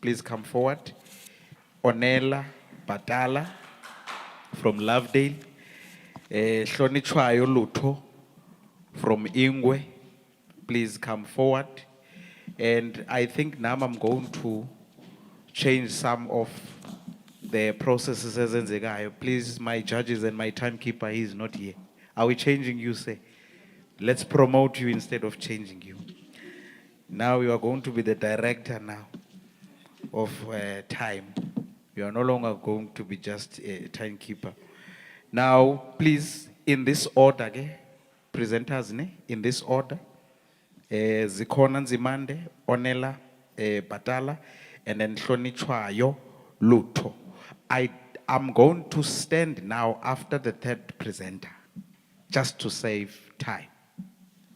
please come forward. Onela Batala from Lovedale. Hlonichwayo Lutho from Ingwe, please come forward. And I think now I'm going to change some of the processes as enzekayo. Please, my judges and my timekeeper, he is not here. Are we changing you, say? Let's promote you instead of changing you. Now you are going to be the director now of time. You are no longer going to be just a timekeeper. Now, please, in this order, presenters, in this order, Zikhona Nzimande, Onela Batala, and then Hlonichwayo Lutho. I'm going to stand now after the third presenter, just to save time.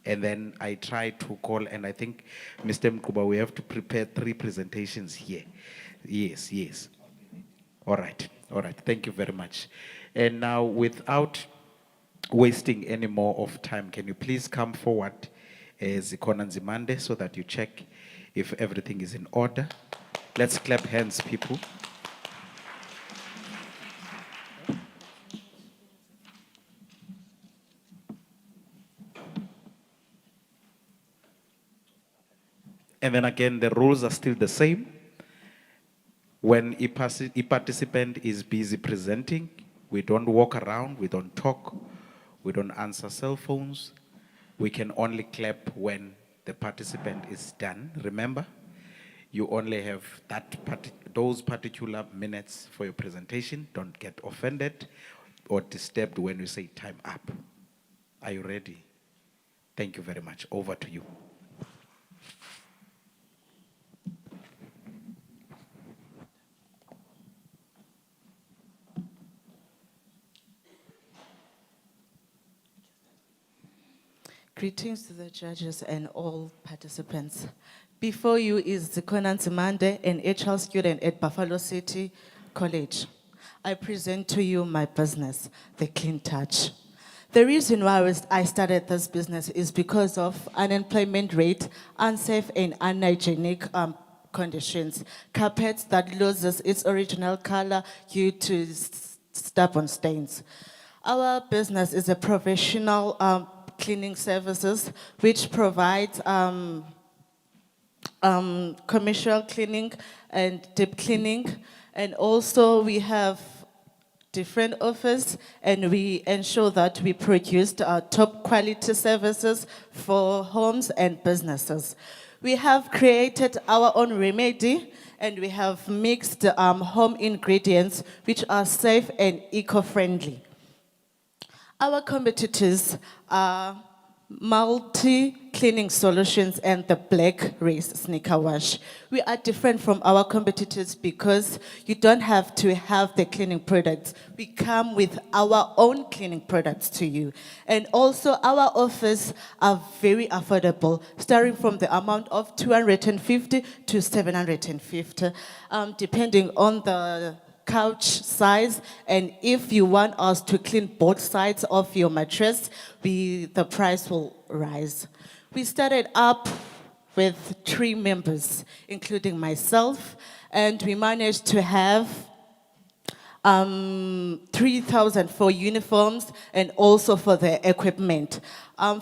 And then I try to call, and I think, Mr. Mkuba, we have to prepare 3 presentations here. Yes, yes. All right, thank you very much. And now, without wasting any more of time, can you please come forward, Zikhona Nzimande, so that you check if everything is in order. Let's clap hands, people. And then again, the rules are still the same. When a participant is busy presenting, we don't walk around, we don't talk, we don't answer cell phones. We can only clap when the participant is done. Remember, you only have those particular minutes for your presentation. Don't get offended or disturbed when you say time up. Are you ready? Thank you very much. Over to you. Greetings to the judges and all participants. Before you is Zikhona Nzimande, an HR student at Buffalo City College. I present to you my business, The Clean Touch. The reason why I started this business is because of unemployment rate, unsafe and unhygienic conditions, carpets that loses its original color due to stubborn stains. Our business is a professional cleaning services, which provides commercial cleaning and deep cleaning. And also we have different offers, and we ensure that we produce top quality services for homes and businesses. We have created our own remedy, and we have mixed home ingredients which are safe and eco-friendly. Our competitors are multi-cleaning solutions and the black race sneaker wash. We are different from our competitors because you don't have to have the cleaning products. We come with our own cleaning products to you. And also our offers are very affordable, starting from the amount of 250 to 750, depending on the couch size, and if you want us to clean both sides of your mattress, the price will rise. We started up with 3 members, including myself, and we managed to have 3,000 for uniforms and also for the equipment.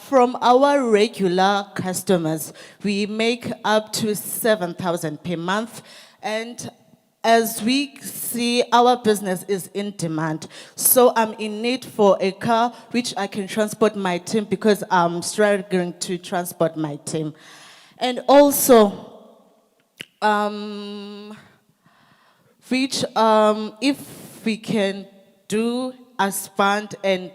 From our regular customers, we make up to 7,000 per month, and as we see, our business is in demand. So I'm in need for a car which I can transport my team because I'm struggling to transport my team. And also, if we can do, expand and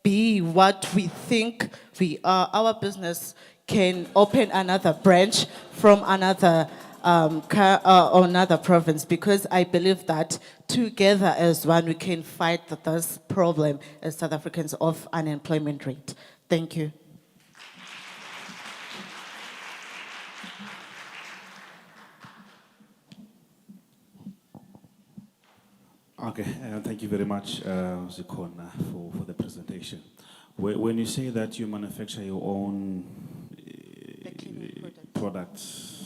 be what we think we are, our business can open another branch from another another province, because I believe that together as one we can fight this problem as South Africans of unemployment rate. Thank you. Okay, thank you very much, Zikhona, for the presentation. When you say that you manufacture your own products,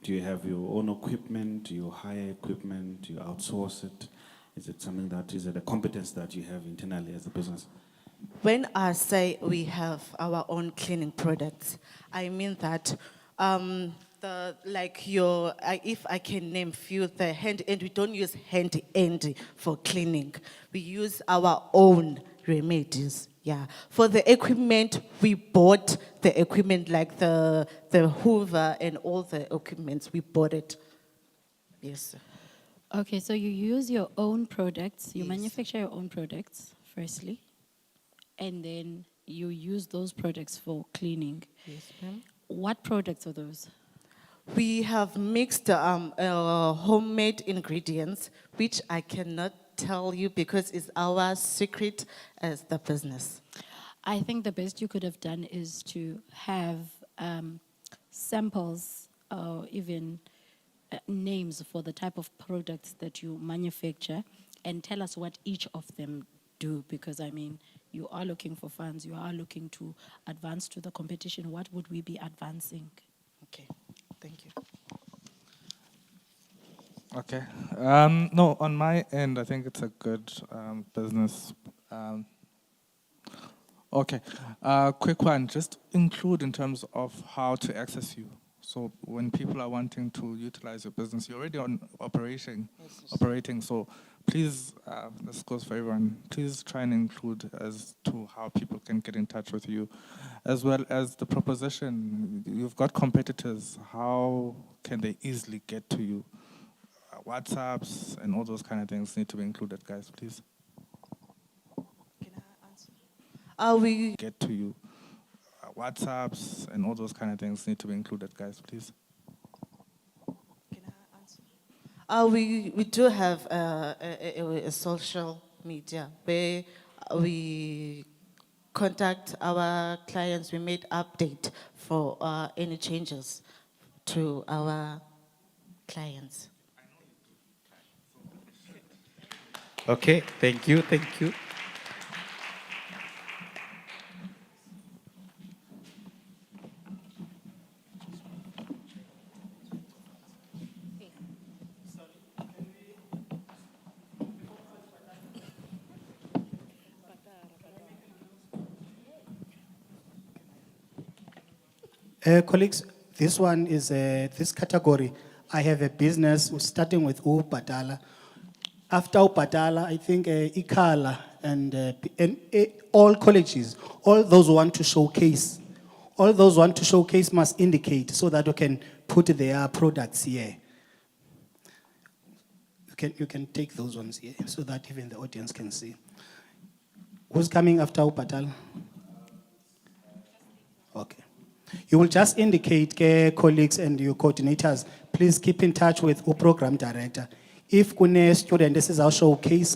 Do you have your own equipment? Do you hire equipment? Do you outsource it? Is it a competence that you have internally as a business? When I say we have our own cleaning products, I mean that if I can name few, the hand end, we don't use hand end for cleaning. We use our own remedies. Yeah. For the equipment, we bought the equipment like the Hoover and all the equipments, we bought it. Yes. Sir. Okay, so you use your own products, you Yes. manufacture your own products, firstly, and then you use those products for cleaning. Yes, ma'am. What products are those? We have mixed homemade ingredients, which I cannot tell you because it's our secret as the business. I think the best you could have done is to have samples or even names for the type of products that you manufacture and tell us what each of them do, because I mean, you are looking for funds, you are looking to advance to the competition. What would we be advancing? Okay, thank you. Okay. No, on my end, I think it's a good business. Okay. Quick one. Just include in terms of how to access you. So when people are wanting to utilize your business, you're already operating. So please, this goes for everyone. Please try and include as to how people can get in touch with you, as well as the proposition. You've got competitors. How can they easily get to you? WhatsApps and all those kind of things need to be included, guys, please. Can I answer? We Get to you. WhatsApps and all those kind of things need to be included, guys, please. Can I answer? We do have a social media where we contact our clients. We made update for any changes to our clients. Okay, thank you. Colleagues, this one is this category. I have a business starting with Upatala. After Upatala, I think Ikala and all colleges, all those who want to showcase, must indicate so that you can put their products here. You can take those ones here so that even the audience can see. Who's coming after Upatala? Okay. You will just indicate, colleagues and your coordinators, please keep in touch with the program director. If kune student is our showcase,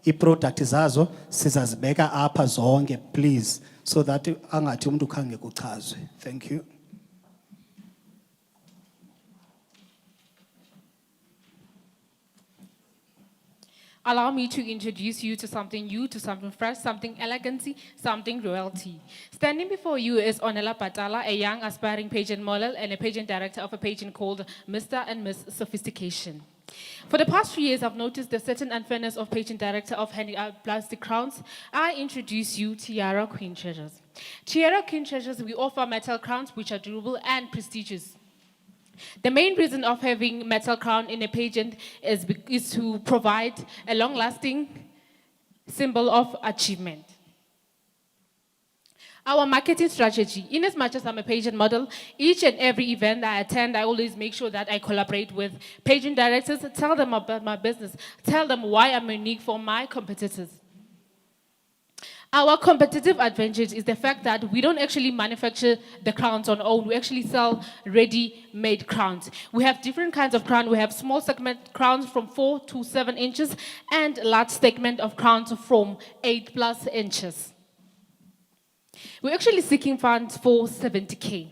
i-product zazo, sizazibeka apha zonke, please, so that angathi umuntu khange kuchazwe. Thank you. Allow me to introduce you to something new, to something fresh, something elegancy, something royalty. Standing before you is Onela Patala, a young aspiring pageant model and a pageant director of a pageant called Mr. and Miss Sophistication. For the past few years, I've noticed the certain unfairness of pageant director of handing out plastic crowns. I introduce you Tiara Queen Treasures. Tiara Queen Treasures, we offer metal crowns which are durable and prestigious. The main reason of having metal crown in a pageant is to provide a long-lasting symbol of achievement. Our marketing strategy, in as much as I'm a pageant model, each and every event I attend, I always make sure that I collaborate with pageant directors, tell them about my business, tell them why I'm unique from my competitors. Our competitive advantage is the fact that we don't actually manufacture the crowns on our own. We actually sell ready-made crowns. We have different kinds of crowns. We have small segment crowns from 4 to 7 inches and large segment of crowns from 8+ inches. We're actually seeking funds for 70K.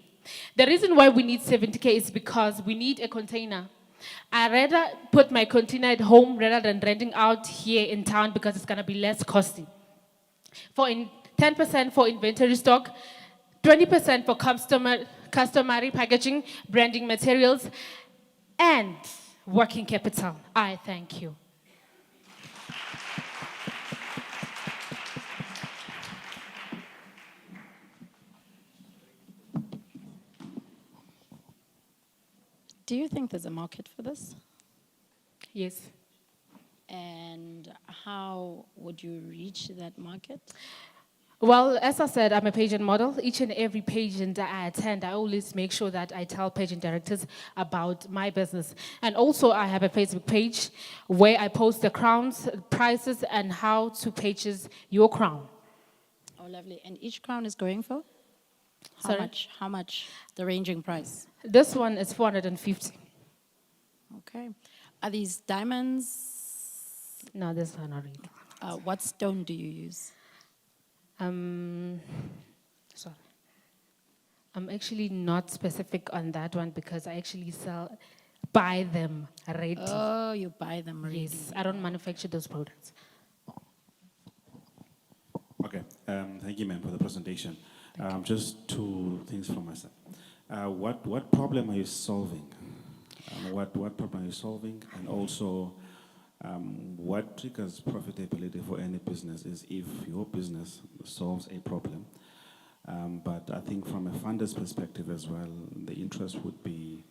The reason why we need 70K is because we need a container. I rather put my container at home rather than renting out here in town because it's going to be less costly. 10% for inventory stock, 20% for customary packaging, branding materials, and working capital. I thank you. Do you think there's a market for this? Yes. And how would you reach that market? Well, as I said, I'm a pageant model. Each and every pageant that I attend, I always make sure that I tell pageant directors about my business. And also, I have a Facebook page where I post the crowns, prices, and how to purchase your crown. Oh, lovely. And each crown is going for? How Sorry? much? How much? The ranging price? This one is 450. Okay. Are these diamonds? No, this one not really. What stone do you use? Sorry. I'm actually not specific on that one because I actually buy them ready. Oh, you buy them ready. Yes, I don't manufacture those products. Okay, thank you, ma'am, for the presentation. Just two things from myself. What problem are you solving? What problem are you solving? And also, what triggers profitability for any business is if your business solves a problem. But I think from a funder's perspective as well, the interest would be,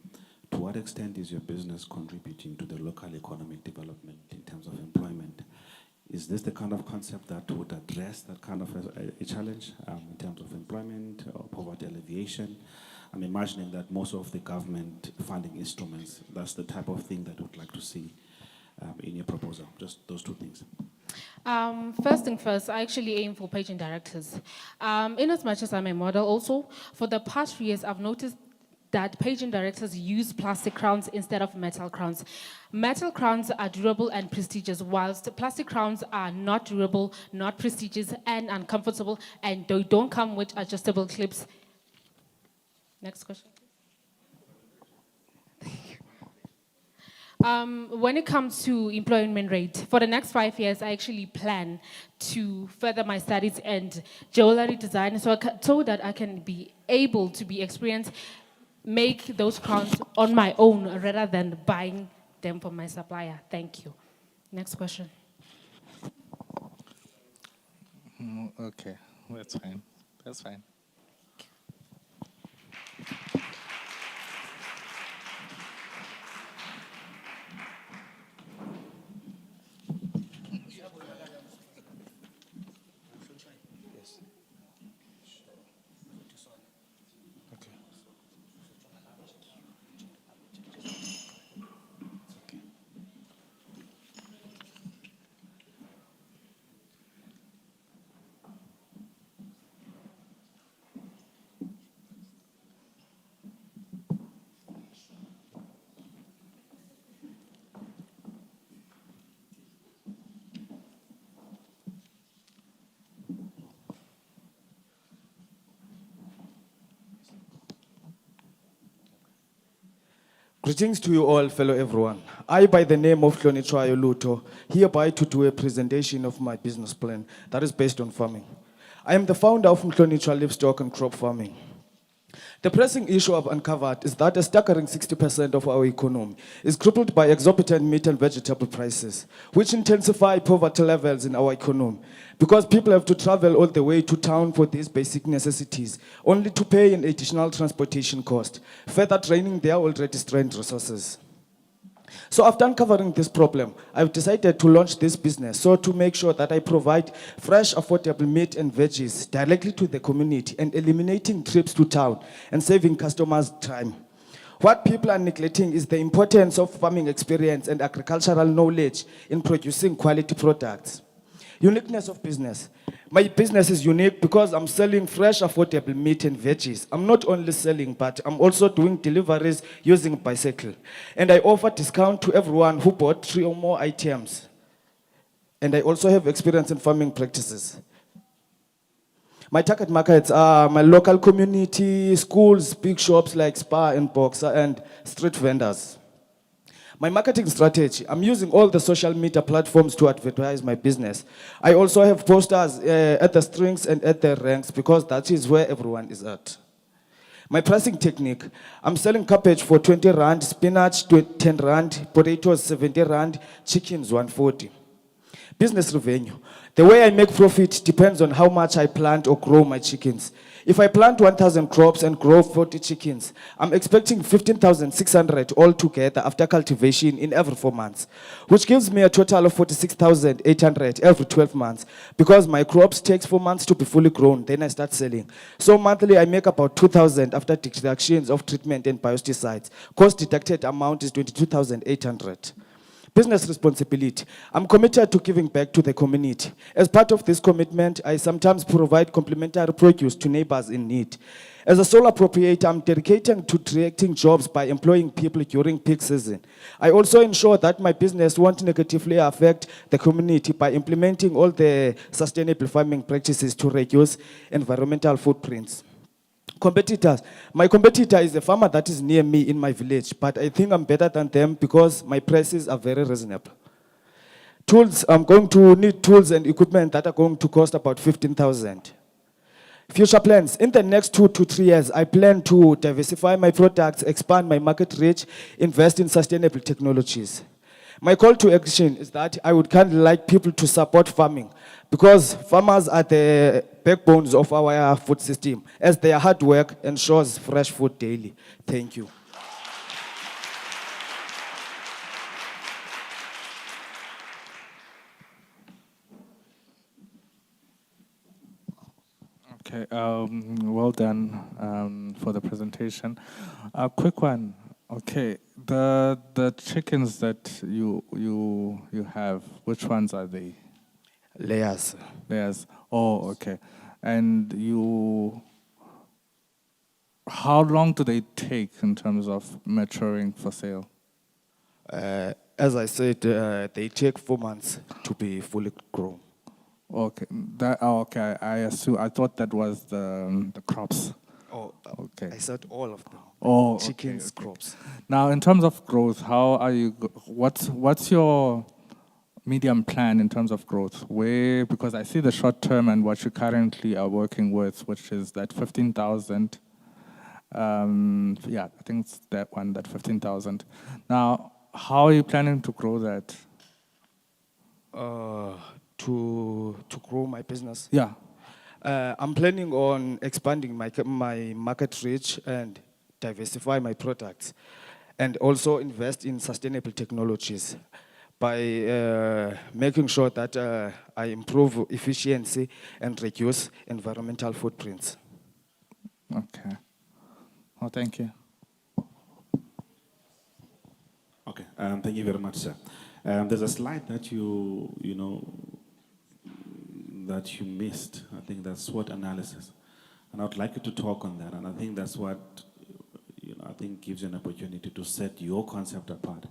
to what extent is your business contributing to the local economic development in terms of employment? Is this the kind of concept that would address that kind of a challenge in terms of employment or poverty alleviation? I'm imagining that most of the government funding instruments, that's the type of thing that we'd like to see in your proposal. Just those two things. First thing first, I actually aim for pageant directors. In as much as I'm a model also, for the past few years, I've noticed that pageant directors use plastic crowns instead of metal crowns. Metal crowns are durable and prestigious, whilst plastic crowns are not durable, not prestigious, and uncomfortable, and they don't come with adjustable clips. Next question. When it comes to employment rate, for the next 5 years, I actually plan to further my studies and jewelry design so that I can be able to be experienced, make those crowns on my own rather than buying them from my supplier. Thank you. Next question. Okay, that's fine. That's fine. Greetings to you all, fellow everyone. I, by the name of Hlonitrayo Luto, hereby to do a presentation of my business plan that is based on farming. I am the founder of Hlonitra Livestock and Crop Farming. The pressing issue I've uncovered is that a staggering 60% of our economy is crippled by exorbitant meat and vegetable prices, which intensify poverty levels in our economy, because people have to travel all the way to town for these basic necessities, only to pay an additional transportation cost, further draining their already strained resources. So after uncovering this problem, I've decided to launch this business so to make sure that I provide fresh, affordable meat and veggies directly to the community and eliminating trips to town and saving customers time. What people are neglecting is the importance of farming experience and agricultural knowledge in producing quality products. Uniqueness of business. My business is unique because I'm selling fresh, affordable meat and veggies. I'm not only selling, but I'm also doing deliveries using bicycle. And I offer discount to everyone who bought 3 or more items. And I also have experience in farming practices. My target markets are my local community, schools, big shops like Spa and Boxer, and street vendors. My marketing strategy, I'm using all the social media platforms to advertise my business. I also have posters at the strings and at the ranks because that is where everyone is at. My pricing technique, I'm selling cabbage for 20 rand, spinach 10 rand, potatoes 70 rand, chickens 140. Business revenue. The way I make profit depends on how much I plant or grow my chickens. If I plant 1,000 crops and grow 40 chickens, I'm expecting 15,600 altogether after cultivation in every 4 months, which gives me a total of 46,800 every 12 months. Because my crops takes 4 months to be fully grown, then I start selling. So monthly I make about 2,000 after deductions of treatment and biosticides. Cost deducted amount is 22,800. Business responsibility. I'm committed to giving back to the community. As part of this commitment, I sometimes provide complimentary produce to neighbors in need. As a sole appropriator, I'm dedicated to creating jobs by employing people during peak season. I also ensure that my business won't negatively affect the community by implementing all the sustainable farming practices to reduce environmental footprints. Competitors. My competitor is a farmer that is near me in my village, but I think I'm better than them because my prices are very reasonable. Tools, I'm going to need tools and equipment that are going to cost about 15,000. Future plans. In the next 2 to 3 years, I plan to diversify my products, expand my market reach, invest in sustainable technologies. My call to action is that I would kind of like people to support farming because farmers are the backbones of our food system as their hard work ensures fresh food daily. Thank you. Okay, well done for the presentation. A quick one. Okay, the chickens that you have, which ones are they? Layers. Layers. Oh, okay. And how long do they take in terms of maturing for sale? As I said, they take 4 months to be fully grown. Okay, okay. I thought that was the crops. Oh, Okay. I said all of them. Oh, okay, Chickens, okay. crops. Now, in terms of growth, how are you? What's your medium plan in terms of growth? Where, because I see the short term and what you currently are working with, which is that 15,000. Yeah, I think it's that one, that 15,000. Now, how are you planning to grow that? To grow my business. Yeah. I'm planning on expanding my market reach and diversify my products, and also invest in sustainable technologies by making sure that I improve efficiency and reduce environmental footprints. Okay. Oh, thank you. Okay, thank you very much, sir. There's a slide that that you missed. I think that's SWOT analysis, and I would like you to talk on that. And I think that's what I think gives you an opportunity to set your concept apart.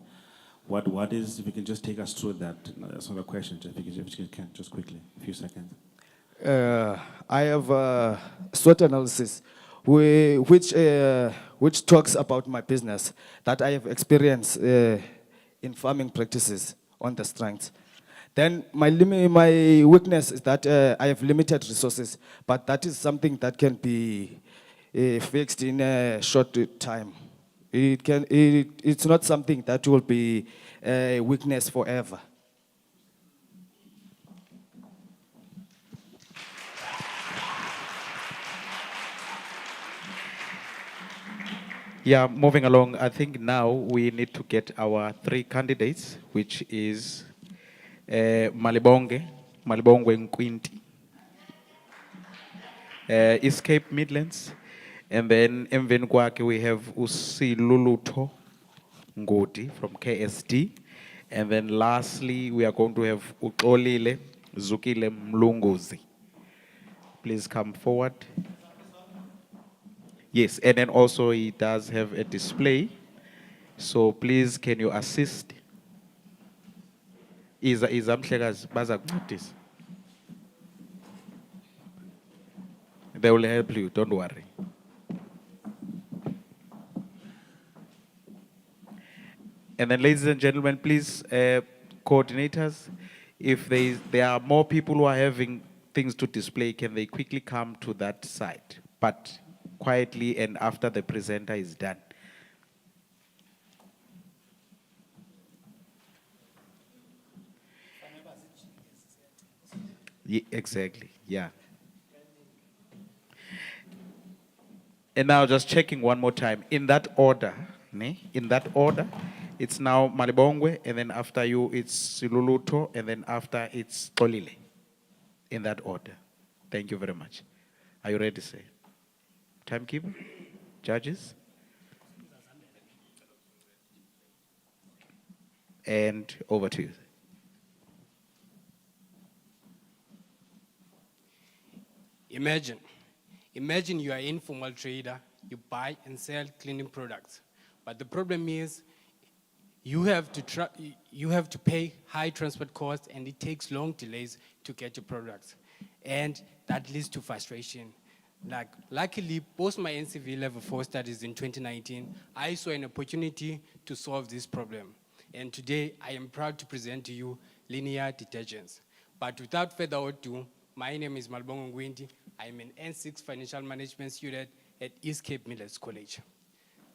What is? If you can just take us through that. That's not a question. If you can, just quickly, a few seconds. I have a SWOT analysis, which talks about my business that I have experienced in farming practices on the strengths. Then my weakness is that I have limited resources, but that is something that can be fixed in a short time. It's not something that will be a weakness forever. Yeah, moving along, I think now we need to get our 3 candidates, which is Malibongwe Nkwinti, East Cape Midlands, and then emveni kwakhe we have Usiluluto Ngodi from KSD, and then lastly we are going to have Uxolile Zukile Mlunguzi. Please come forward. Yes, and then also he does have a display. So please, can you assist? Izamhlekazi bazakuncedisa. They will help you, don't worry. And then, ladies and gentlemen, please, coordinators, if there are more people who are having things to display, can they quickly come to that side? But quietly and after the presenter is done. Exactly, yeah. And now just checking one more time. In that order, ne? In that order, it's now Malibongwe, and then after you, it's Siluluto, and then after it's Tolile. In that order. Thank you very much. Are you ready, sir? Timekeeper? Judges? And over to you. Imagine you are an informal trader, you buy and sell cleaning products. But the problem is you have to pay high transport costs and it takes long delays to get your products. And that leads to frustration. Like, luckily, post my NCV level 4 studies in 2019, I saw an opportunity to solve this problem. And today, I am proud to present to you linear detergents. But without further ado, my name is Malbongo Ngwindi. I'm an N6 financial management student at East Cape Millers College.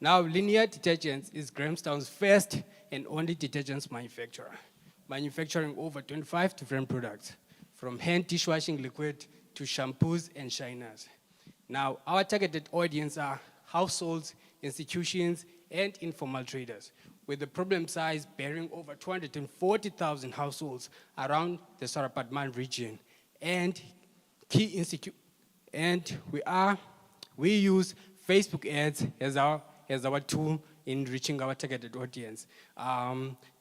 Now, Linear Detergents is Grahamstown's first and only detergents manufacturer, manufacturing over 25 different products, from hand dishwashing liquid to shampoos and shiners. Now, our targeted audience are households, institutions, and informal traders, with the problem size bearing over 240,000 households around the Sarapadman region. And we use Facebook ads as our tool in reaching our targeted audience,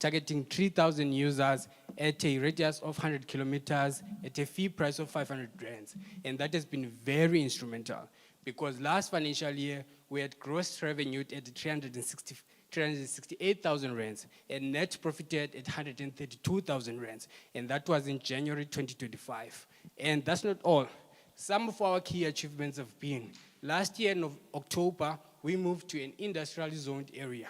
targeting 3,000 users at a radius of 100 kilometers at a fee price of 500 rands. And that has been very instrumental because last financial year, we had gross revenue at 368,000 rands and net profited at 132,000 rands. And that was in January 2025. And that's not all. Some of our key achievements have been, last year in October, we moved to an industrially zoned area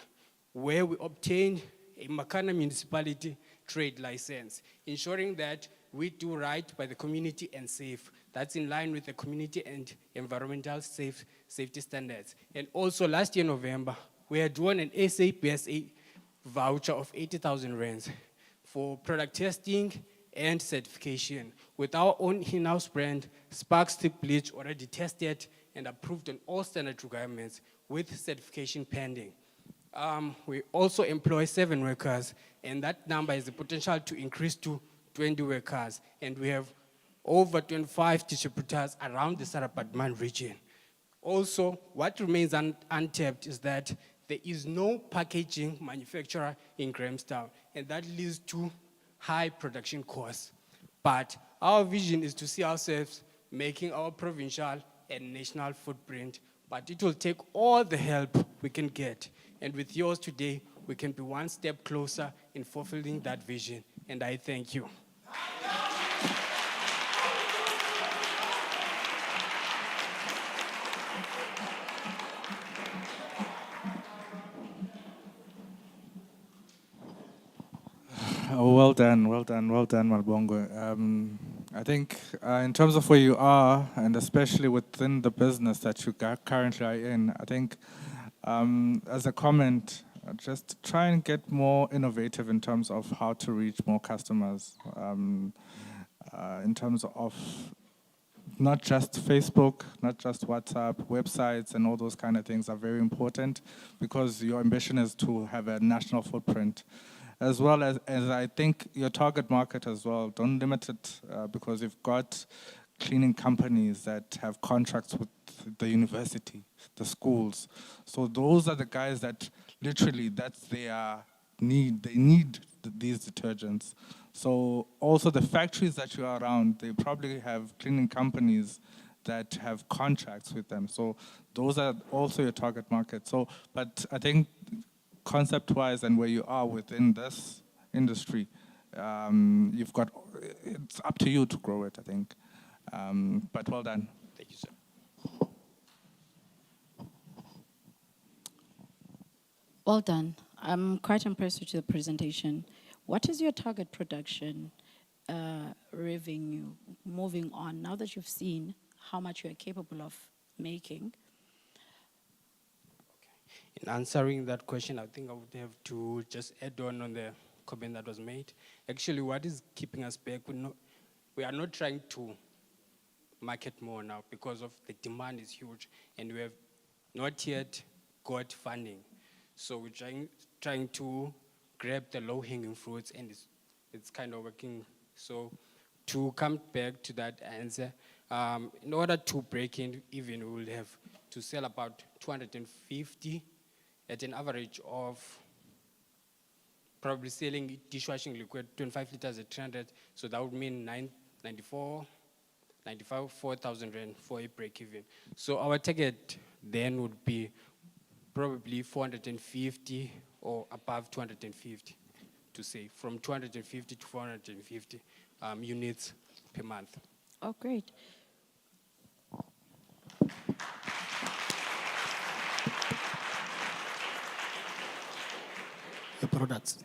where we obtained a Makana municipality trade license, ensuring that we do right by the community and safe. That's in line with the community and environmental safety standards. And also last year, November, we had won an SAPSA voucher of 80,000 rands for product testing and certification with our own in-house brand, Spark Stick Bleach, already tested and approved on all standard requirements with certification pending. We also employ 7 workers, and that number has the potential to increase to 20 workers. And we have over 25 distributors around the Sarapadman region. Also, what remains untapped is that there is no packaging manufacturer in Grahamstown, and that leads to high production costs. But our vision is to see ourselves making our provincial and national footprint, but it will take all the help we can get. And with yours today, we can be one step closer in fulfilling that vision. And I thank you. Oh, well done, Malbongo. I think in terms of where you are, and especially within the business that you currently are in, I think as a comment, just try and get more innovative in terms of how to reach more customers, in terms of not just Facebook, not just WhatsApp, websites and all those kind of things are very important because your ambition is to have a national footprint. As well as I think your target market as well, don't limit it because you've got cleaning companies that have contracts with the university, the schools. So those are the guys that literally, that's their need. They need these detergents. So also the factories that you are around, they probably have cleaning companies that have contracts with them. So those are also your target market. So, but I think concept-wise and where you are within this industry, you've got, it's up to you to grow it, I think. But well done. Thank you, sir. Well done. I'm quite impressed with your presentation. What is your target production revenue moving on? Now that you've seen how much you are capable of making, In answering that question, I think I would have to just add on the comment that was made. Actually, what is keeping us back, we are not trying to market more now because of the demand is huge and we have not yet got funding. So we're trying to grab the low-hanging fruits and it's kind of working. So to come back to that answer, in order to break in, even we will have to sell about 250 at an average of probably selling dishwashing liquid 25 liters at 300. So that would mean 4,000 rand for a break even. So our target then would be probably 450 or above 250 to say, from 250 to 450 units per month. Oh, great. Your products.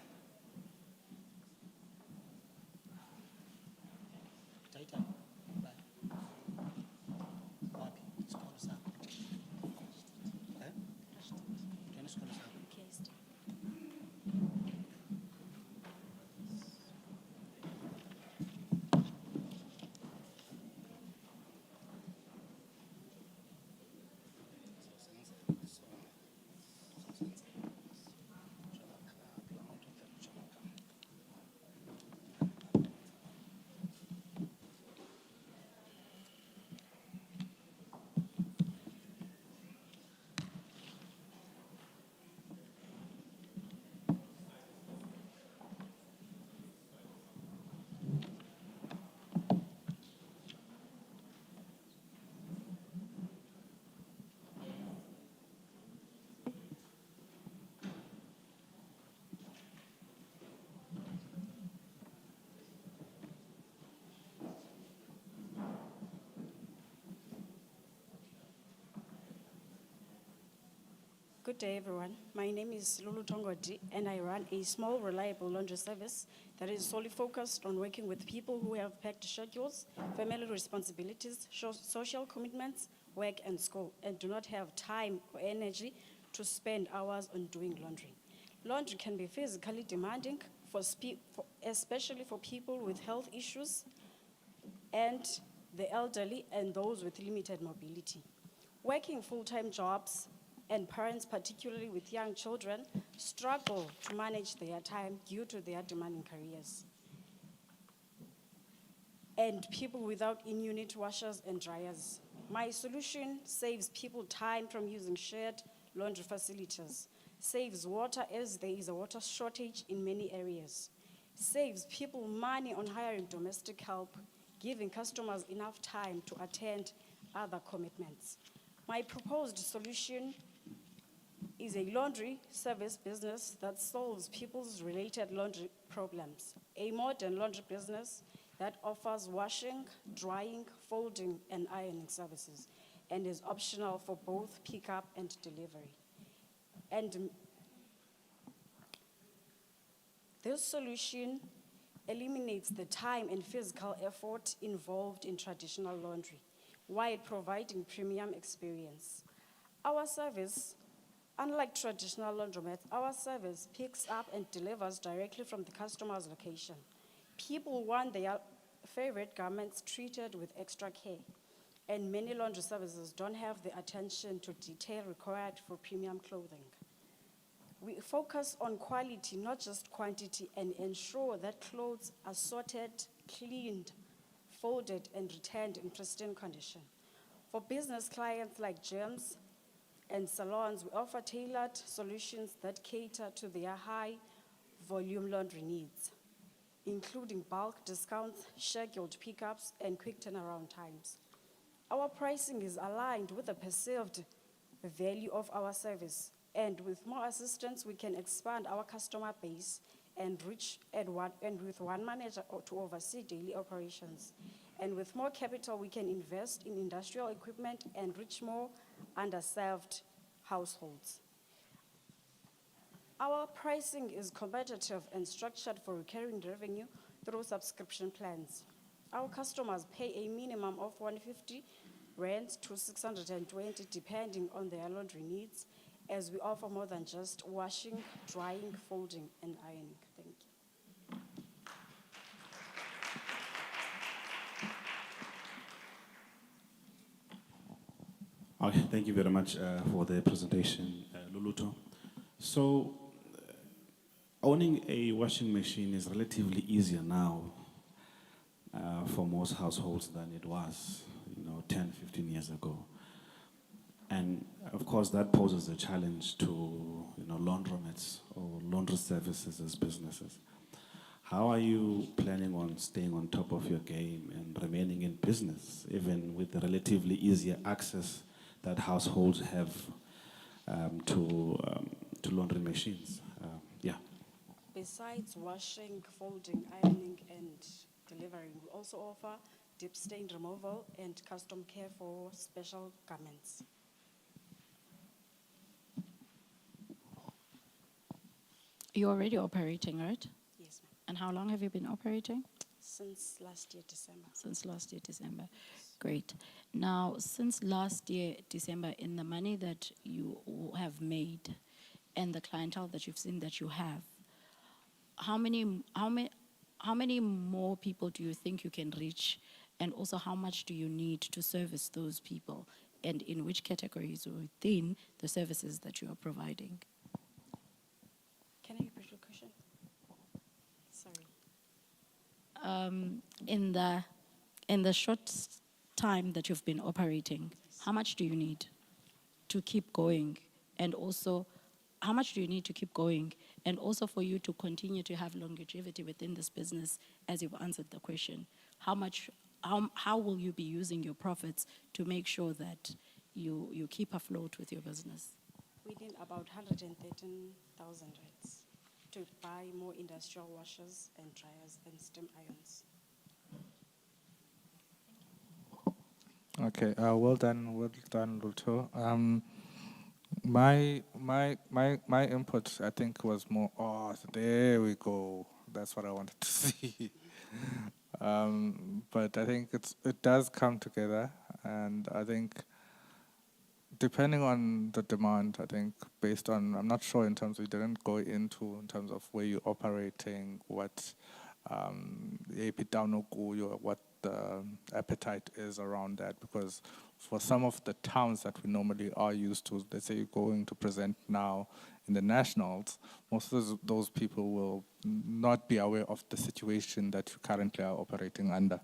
Good day, everyone. My name is Lulu Tongodi, and I run a small, reliable laundry service that is solely focused on working with people who have packed schedules, family responsibilities, social commitments, work, and school, and do not have time or energy to spend hours on doing laundry. Laundry can be physically demanding, especially for people with health issues and the elderly and those with limited mobility. Working full-time jobs and parents, particularly with young children, struggle to manage their time due to their demanding careers. And people without in-unit washers and dryers. My solution saves people time from using shared laundry facilities, saves water as there is a water shortage in many areas, saves people money on hiring domestic help, giving customers enough time to attend other commitments. My proposed solution is a laundry service business that solves people's related laundry problems. A modern laundry business that offers washing, drying, folding, and ironing services, and is optional for both pickup and delivery. And this solution eliminates the time and physical effort involved in traditional laundry, while providing premium experience. Our service, unlike traditional laundromats, our service picks up and delivers directly from the customer's location. People want their favorite garments treated with extra care, and many laundry services don't have the attention to detail required for premium clothing. We focus on quality, not just quantity, and ensure that clothes are sorted, cleaned, folded, and returned in pristine condition. For business clients like gyms and salons, we offer tailored solutions that cater to their high volume laundry needs, including bulk discounts, scheduled pickups, and quick turnaround times. Our pricing is aligned with the perceived value of our service, and with more assistance, we can expand our customer base and with one manager to oversee daily operations. And with more capital, we can invest in industrial equipment and reach more underserved households. Our pricing is competitive and structured for recurring revenue through subscription plans. Our customers pay a minimum of 150 rand to 620 depending on their laundry needs, as we offer more than just washing, drying, folding, and ironing. Thank you. Okay, thank you very much for the presentation, Luluto. So, owning a washing machine is relatively easier now for most households than it was, 10, 15 years ago. And of course, that poses a challenge to, laundromats or laundry services as businesses. How are you planning on staying on top of your game and remaining in business, even with the relatively easier access that households have to laundry machines? Yeah. Besides washing, folding, ironing, and delivering, we also offer deep stain removal and custom care for special garments. You're already operating, right? Yes, ma'am. And how long have you been operating? Since last year, December. Since last year, December. Great. Now, since last year, December, in the money that you have made and the clientele that you've seen that you have, how many more people do you think you can reach? And also, how much do you need to service those people? And in which categories within the services that you are providing? Can I repeat your question? Sorry. In the short time that you've been operating, how much do you need to keep going? And also, how much do you need to keep going? And also for you to continue to have longevity within this business, as you've answered the question, how will you be using your profits to make sure that you keep afloat with your business? We need about 113,000 rands to buy more industrial washers and dryers and steam irons. Okay, well done, Luto. My input, I think, was more, there we go. That's what I wanted to see. But I think it does come together, and I think depending on the demand, I think based on, I'm not sure in terms, we didn't go into in terms of where you're operating, what what the appetite is around that, because for some of the towns that we normally are used to, let's say you're going to present now in the nationals, most of those people will not be aware of the situation that you currently are operating under.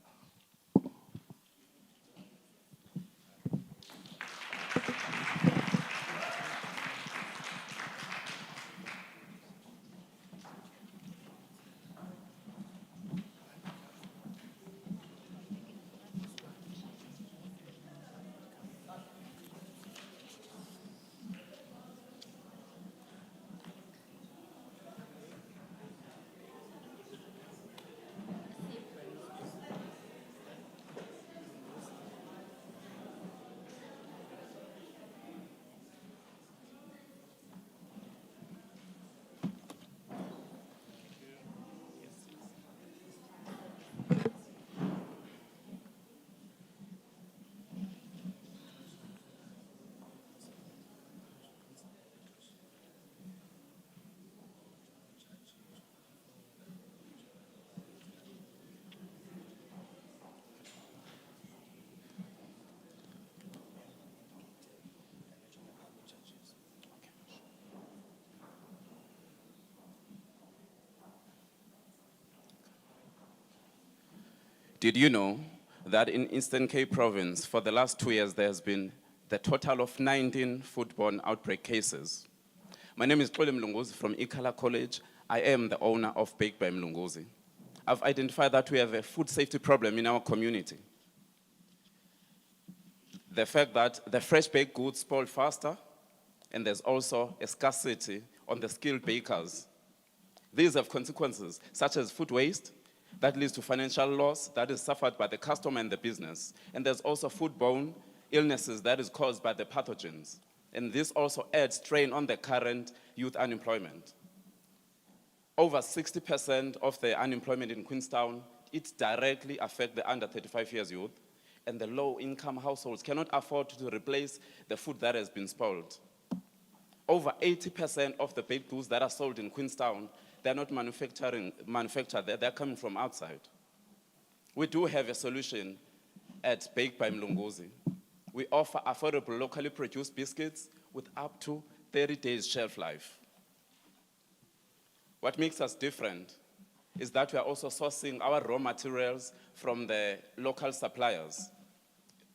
Did you know that in Eastern Cape Province, for the last 2 years, there has been the total of 19 foodborne outbreak cases? My name is Xole Mlunguzi from Ikhala College. I am the owner of Baked by Mlunguzi. I've identified that we have a food safety problem in our community. The fact that the fresh baked goods spoil faster, and there's also a scarcity on the skilled bakers. These have consequences such as food waste, that leads to financial loss that is suffered by the customer and the business. And there's also foodborne illnesses that is caused by the pathogens. And this also adds strain on the current youth unemployment. Over 60% of the unemployment in Queenstown, it directly affects the under 35 years youth, and the low income households cannot afford to replace the food that has been spoiled. over 80% of the baked goods that are sold in Queenstown, they're not manufactured there, they're coming from outside. We do have a solution at Baked by Mlunguzi. We offer affordable locally produced biscuits with up to 30 days shelf life. What makes us different is that we are also sourcing our raw materials from the local suppliers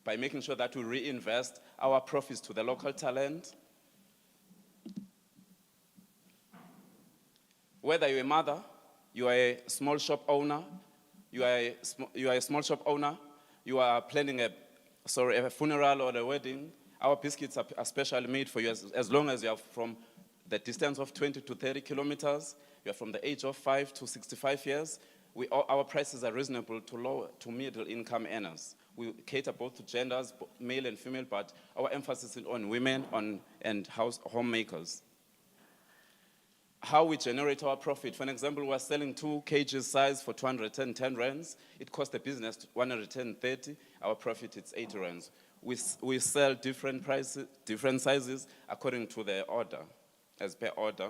by making sure that we reinvest our profits to the local talent. Whether you're a mother, you are a small shop owner, you are a small shop owner, you are planning a funeral or a wedding, our biscuits are specially made for you as long as you are from the distance of 20 to 30 kilometers, you are from the age of 5 to 65 years, our prices are reasonable to low to middle income earners. We cater both to genders, male and female, but our emphasis is on women and homemakers. How we generate our profit. For an example, we're selling 2 kg size for 210 rands. It costs the business 130. Our profit is 80 rands. We sell different prices, different sizes according to the order, as per order.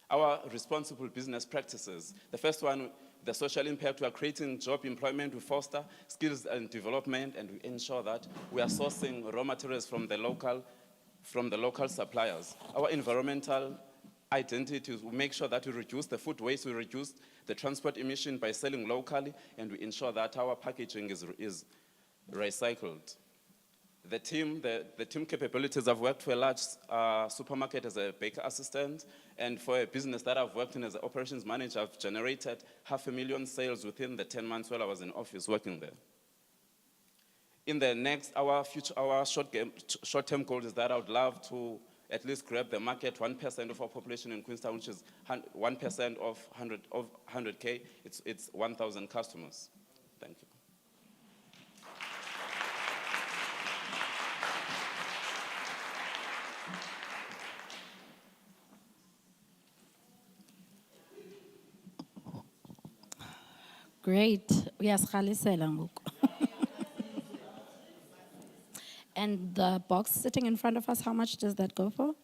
Our responsible business practices. The first one, the social impact. We are creating job employment. We foster skills and development, and we ensure that we are sourcing raw materials from the local suppliers. Our environmental identity is we make sure that we reduce the food waste, we reduce the transport emission by selling locally, and we ensure that our packaging is recycled. The team capabilities, I've worked for a large supermarket as a baker assistant, and for a business that I've worked in as an operations manager, I've generated 500,000 sales within the 10 months while I was in office working there. In the next, our short-term goal is that I would love to at least grab the market, 1% of our population in Queenstown, which is 1% of 100K, it's 1,000 customers. Thank you. Great. Uyasikhalisela ngoku. And the box sitting in front of us, how much does that go for?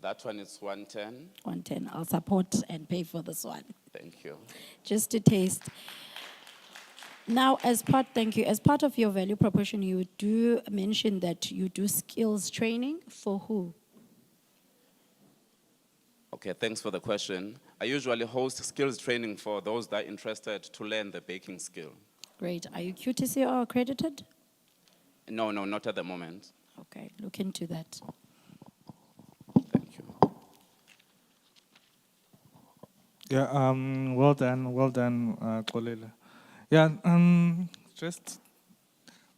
That one is 110. 110. I'll support and pay for this one. Thank you. Just to taste. Now, thank you. As part of your value proposition, you do mention that you do skills training for who? Okay, thanks for the question. I usually host skills training for those that are interested to learn the baking skill. Great. Are you QTC or accredited? No, not at the moment. Okay, look into that. Thank you. Yeah, well done, Kolile. Yeah, just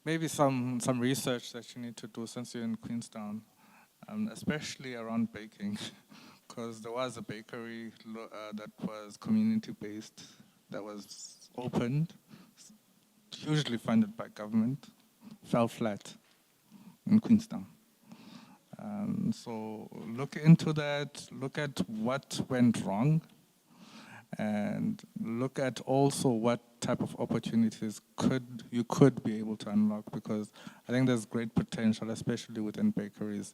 maybe some research that you need to do since you're in Queenstown, especially around baking, because there was a bakery that was community-based, that was opened, hugely funded by government, fell flat in Queenstown. So look into that, look at what went wrong, and look at also what type of opportunities you could be able to unlock, because I think there's great potential, especially within bakeries.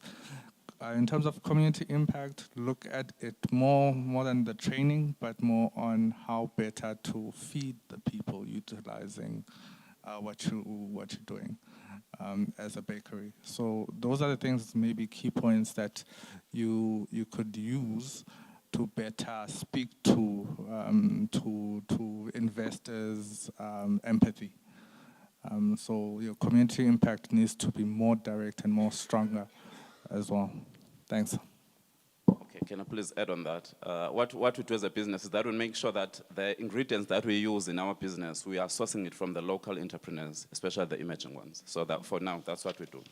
In terms of community impact, look at it more than the training, but more on how better to feed the people utilizing what you're doing as a bakery. So those are the things, maybe key points that you could use to better speak to investors' empathy. So your community impact needs to be more direct and more stronger as well. Thanks. Okay, can I please add on that? What we do as a business is that we make sure that the ingredients that we use in our business, we are sourcing it from the local entrepreneurs, especially the emerging ones. So that for now, that's what we do.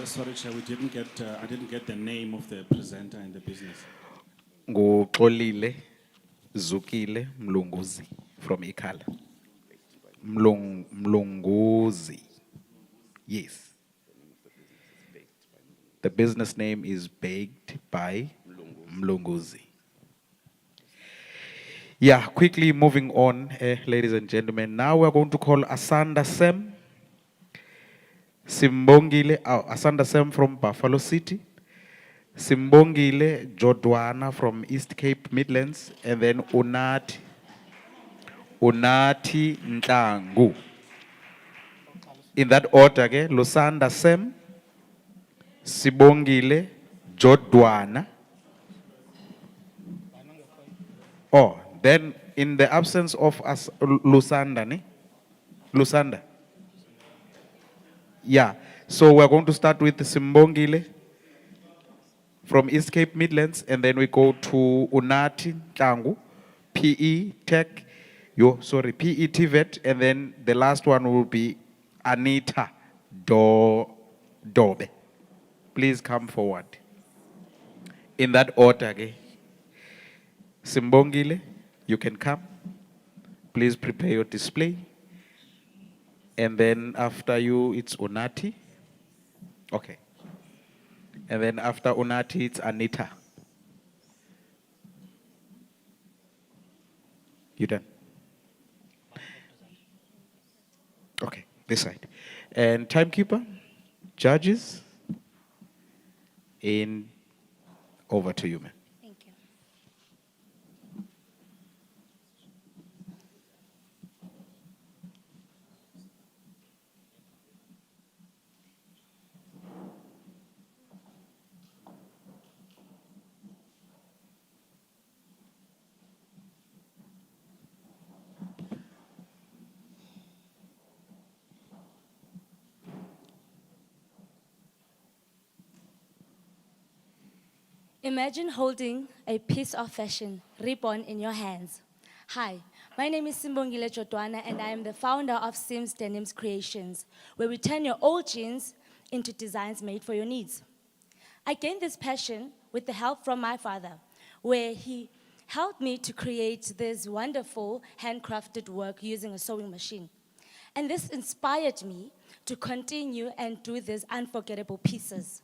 Sorry, Chair, I didn't get the name of the presenter and the business. Nguxolile Zukile Mlunguzi from Ikhala. Mlunguzi. Yes. The business name is Baked by Mlunguzi. Yeah, quickly moving on, ladies and gentlemen. Now we're going to call Asanda Sem. Simbongile, Asanda Sem from Buffalo City. Simbongile Jodwana from East Cape Midlands. And then Unati Ntangu. In that order, okay? Lusanda Sem, Sibongile Jodwana. Oh, then in the absence of Lusanda, ne? Lusanda. Yeah. So we're going to start with Simbongile from East Cape Midlands, and then we go to Unati Tangu, PE Tech, PE TVET, and then the last one will be Anita Dobe. Please come forward. In that order, okay? Simbongile, you can come. Please prepare your display. And then after you, it's Unati. Okay. And then after Unati, it's Anita. You done? Okay, this side. And timekeeper, judges, in over to you, man. Thank you. Imagine holding a piece of fashion ribbon in your hands. Hi, my name is Simbongile Jodwana and I am the founder of Sims Denims Creations, where we turn your old jeans into designs made for your needs. I gained this passion with the help from my father, where he helped me to create this wonderful handcrafted work using a sewing machine. And this inspired me to continue and do these unforgettable pieces.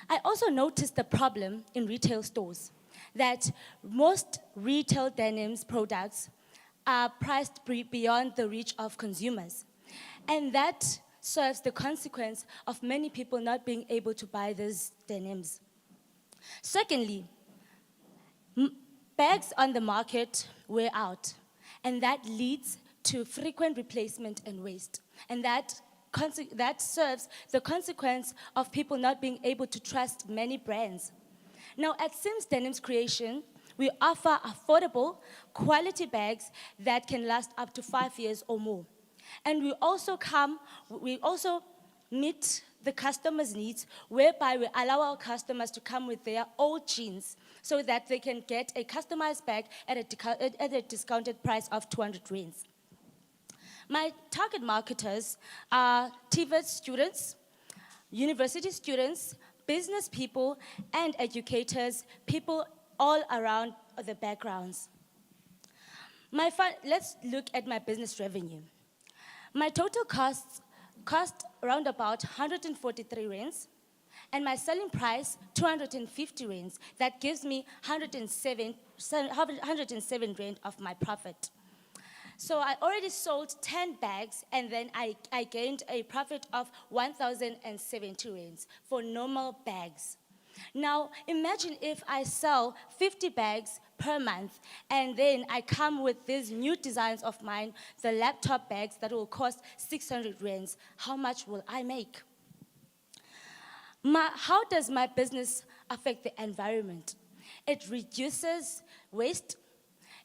I also noticed the problem in retail stores, that most retail denims products are priced beyond the reach of consumers. And that serves the consequence of many people not being able to buy these denims. Secondly, bags on the market wear out, and that leads to frequent replacement and waste. And that serves the consequence of people not being able to trust many brands. Now, at Sims Denims Creation, we offer affordable, quality bags that can last up to 5 years or more. And we also meet the customer's needs, whereby we allow our customers to come with their old jeans so that they can get a customized bag at a discounted price of 200 rands. My target marketers are TVET students, university students, business people, and educators, people all around the backgrounds. Let's look at my business revenue. My total cost around about 143 rands, and my selling price 250 rands. That gives me 107 rand of my profit. So I already sold 10 bags, and then I gained a profit of 1,070 rands for normal bags. Now, imagine if I sell 50 bags per month, and then I come with these new designs of mine, the laptop bags that will cost 600 rands. How much will I make? How does my business affect the environment? It reduces waste.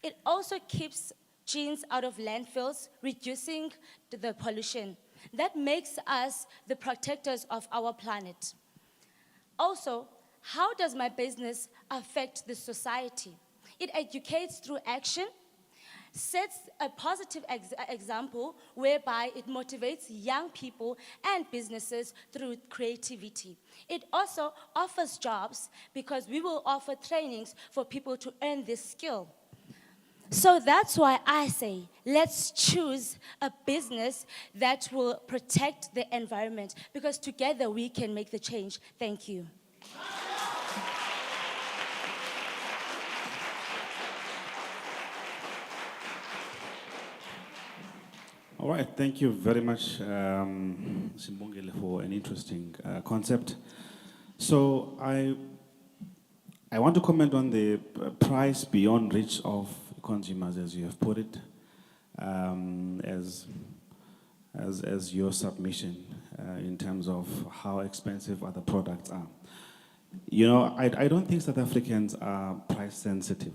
It also keeps jeans out of landfills, reducing the pollution. That makes us the protectors of our planet. Also, how does my business affect the society? It educates through action, sets a positive example whereby it motivates young people and businesses through creativity. It also offers jobs because we will offer trainings for people to earn this skill. So that's why I say, let's choose a business that will protect the environment, because together we can make the change. Thank you. All right, thank you very much, Simbongile, for an interesting concept. So I want to comment on the price beyond reach of consumers, as you have put it, as your submission in terms of how expensive other products are. You know, I don't think South Africans are price sensitive.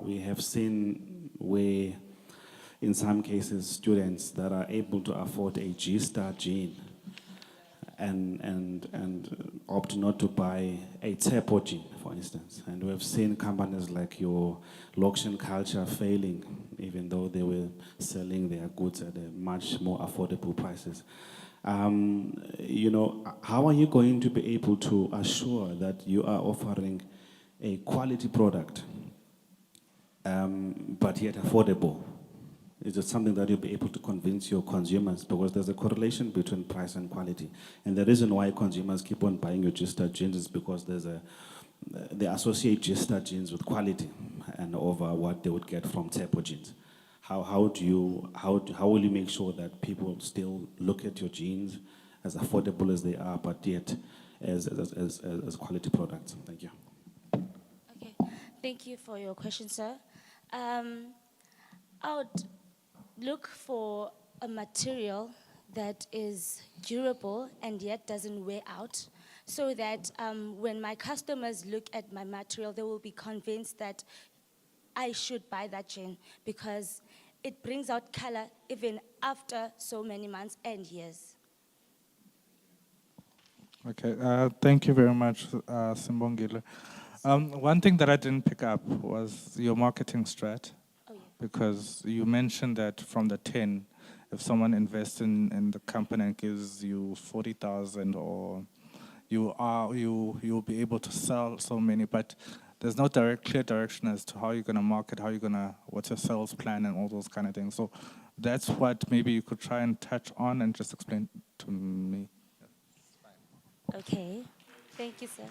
We have seen where, in some cases, students that are able to afford a G-Star jean and opt not to buy a Tepo jean, for instance. And we have seen companies like your Lokshan Culture failing, even though they were selling their goods at a much more affordable prices. You know, how are you going to be able to assure that you are offering a quality product, but yet affordable? Is it something that you'll be able to convince your consumers? Because there's a correlation between price and quality. And the reason why consumers keep on buying your G-Star jeans is because they associate G-Star jeans with quality and over what they would get from Tepo jeans. How will you make sure that people still look at your jeans as affordable as they are, but yet as quality products? Thank you. Okay, thank you for your question, sir. I would look for a material that is durable and yet doesn't wear out, so that when my customers look at my material, they will be convinced that I should buy that jean because it brings out color even after so many months and years. Okay, thank you very much, Simbongile. One thing that I didn't pick up was your marketing strat, because you mentioned that from the 10, if someone invests in the company and gives you 40,000, or you'll be able to sell so many, but there's no clear direction as to how you're gonna market, what's your sales plan and all those kind of things. So that's what maybe you could try and touch on and just explain to me. Okay, thank you, sir.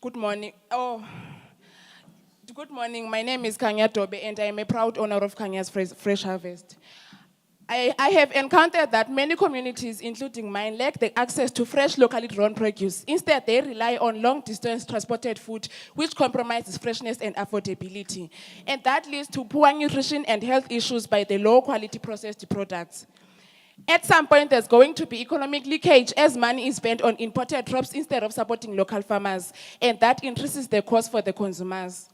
Good morning. Good morning. My name is Kanya Tobe, and I am a proud owner of Kanya's Fresh Harvest. I have encountered that many communities, including mine, lack the access to fresh, locally grown produce. Instead, they rely on long-distance transported food, which compromises freshness and affordability. And that leads to poor nutrition and health issues by the low-quality processed products. At some point, there's going to be economic leakage as money is spent on imported crops instead of supporting local farmers, and that increases the cost for the consumers.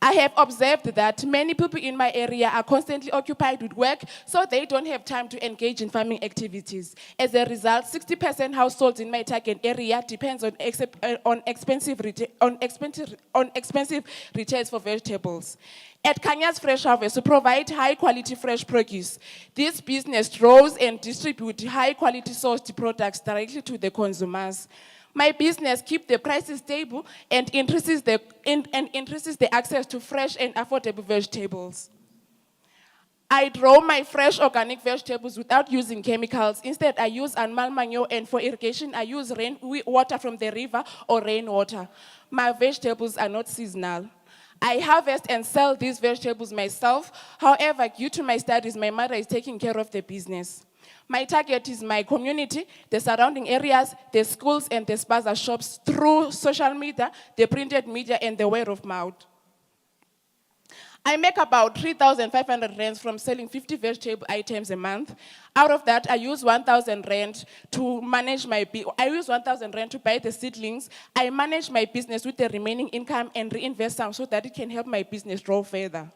I have observed that many people in my area are constantly occupied with work, so they don't have time to engage in farming activities. As a result, 60% households in my target area depends on expensive retails for vegetables. At Kanya's Fresh Harvest, we provide high-quality fresh produce. This business draws and distributes high-quality sourced products directly to the consumers. My business keeps the prices stable and increases the access to fresh and affordable vegetables. I grow my fresh organic vegetables without using chemicals. Instead, I use animal manure, and for irrigation, I use rainwater from the river or rainwater. My vegetables are not seasonal. I harvest and sell these vegetables myself. However, due to my studies, my mother is taking care of the business. My target is my community, the surrounding areas, the schools, and the spaza shops through social media, the printed media, and the word of mouth. I make about 3,500 rands from selling 50 vegetable items a month. Out of that, I use 1,000 rand to manage I use 1,000 rand to buy the seedlings. I manage my business with the remaining income and reinvest some so that it can help my business grow further.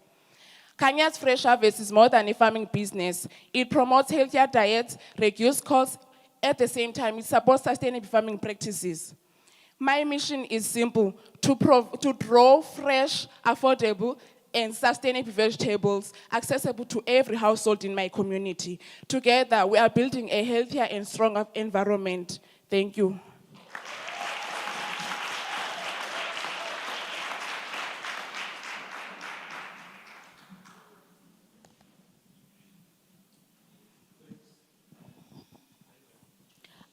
Kanya's Fresh Harvest is more than a farming business. It promotes healthier diets, reduces costs, at the same time, it supports sustainable farming practices. My mission is simple, to grow fresh, affordable, and sustainable vegetables accessible to every household in my community. Together, we are building a healthier and stronger environment. Thank you.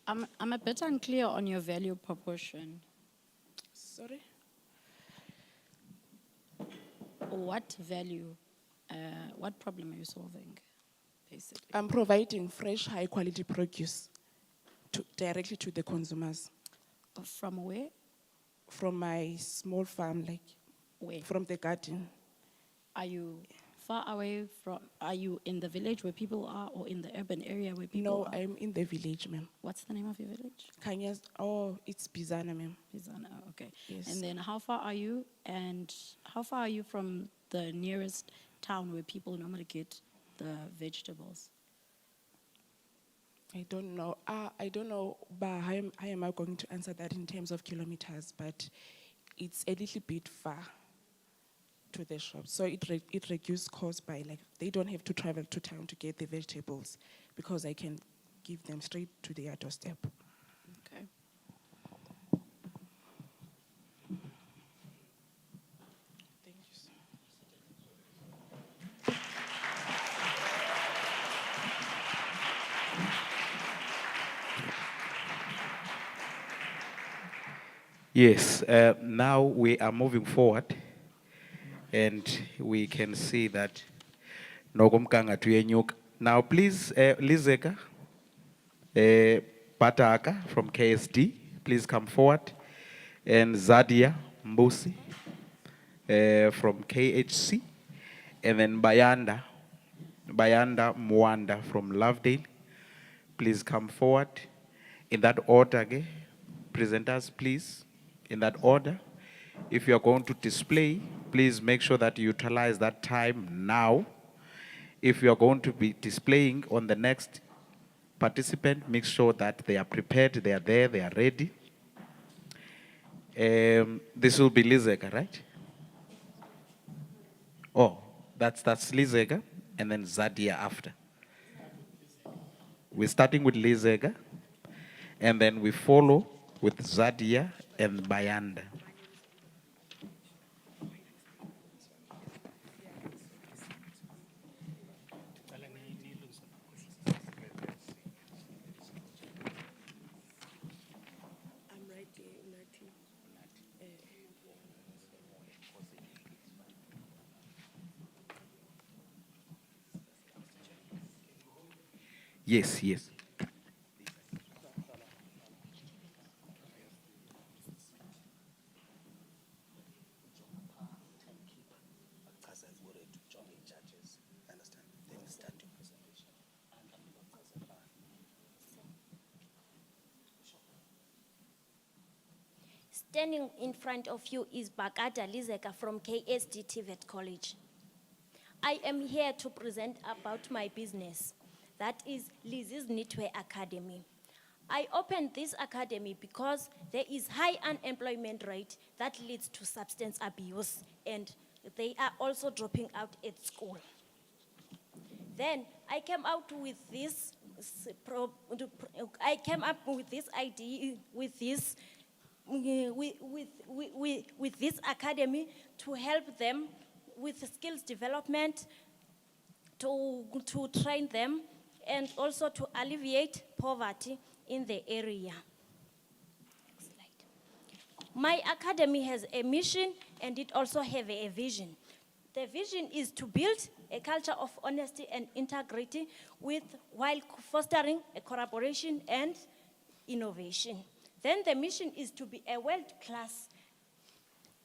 I'm a bit unclear on your value proportion. Sorry? What value, what problem are you solving, basically? I'm providing fresh, high-quality produce directly to the consumers. From where? From my small farm, like Where? from the garden. Are you far away from, are you in the village where people are or in the urban area where people No, are? I'm in the village, ma'am. What's the name of your village? Kanyas, oh, it's Bizana, ma'am. Bizana, okay. Yes. And then how far are you, and how far are you from the nearest town where people normally get the vegetables? I don't know. But how am I going to answer that in terms of kilometers? But it's a little bit far to the shop. So it reduces cost by, like, they don't have to travel to town to get the vegetables because I can give them straight to their doorstep. Okay. Thank you, sir. Yes, now we are moving forward and we can see that Nogomkanga tuyenyuka. Now please, Lizeka, Pataka from KSD, please come forward. And Zadia Mbusi from KHC. And then Bayanda Mwanda from Lovedale. Please come forward. In that order, again. Presenters, please. In that order. If you are going to display, please make sure that you utilize that time now. If you are going to be displaying on the next participant, make sure that they are prepared, they are there, they are ready. This will be Lizeka, right? Oh, that's Lizeka, and then Zadia after. We're starting with Lizeka, and then we follow with Zadia and Bayanda. Yes, yes. Standing in front of you is Bakata Lizeka from KSD TVET College. I am here to present about my business, that is Lizzie's Knitwear Academy. I opened this academy because there is high unemployment rate that leads to substance abuse, and they are also dropping out at school. Then I came out with this, idea, with this academy to help them with skills development, to train them, and also to alleviate poverty in the area. Next slide. My academy has a mission and it also has a vision. The vision is to build a culture of honesty and integrity while fostering a collaboration and innovation. Then the mission is to be a world-class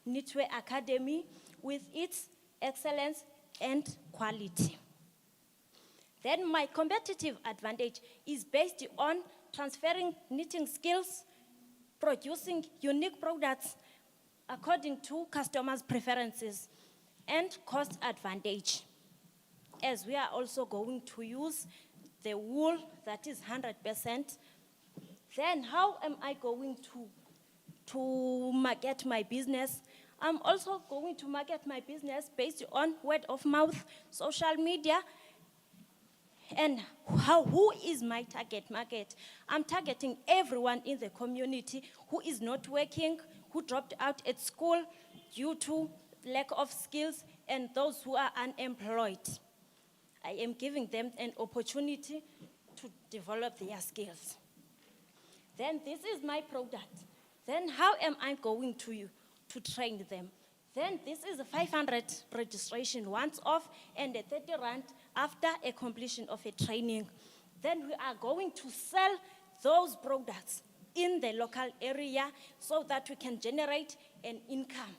knitwear academy with its excellence and quality. Then my competitive advantage is based on transferring knitting skills, producing unique products according to customers' preferences, and cost advantage, as we are also going to use the wool that is 100%. Then how am I going to market my business? I'm also going to market my business based on word of mouth, social media, and who is my target market? I'm targeting everyone in the community who is not working, who dropped out at school due to lack of skills, and those who are unemployed. I am giving them an opportunity to develop their skills. Then this is my product. Then how am I going to train them? Then this is a 500 registration once off and a 30 rand after a completion of a training. Then we are going to sell those products in the local area so that we can generate an income.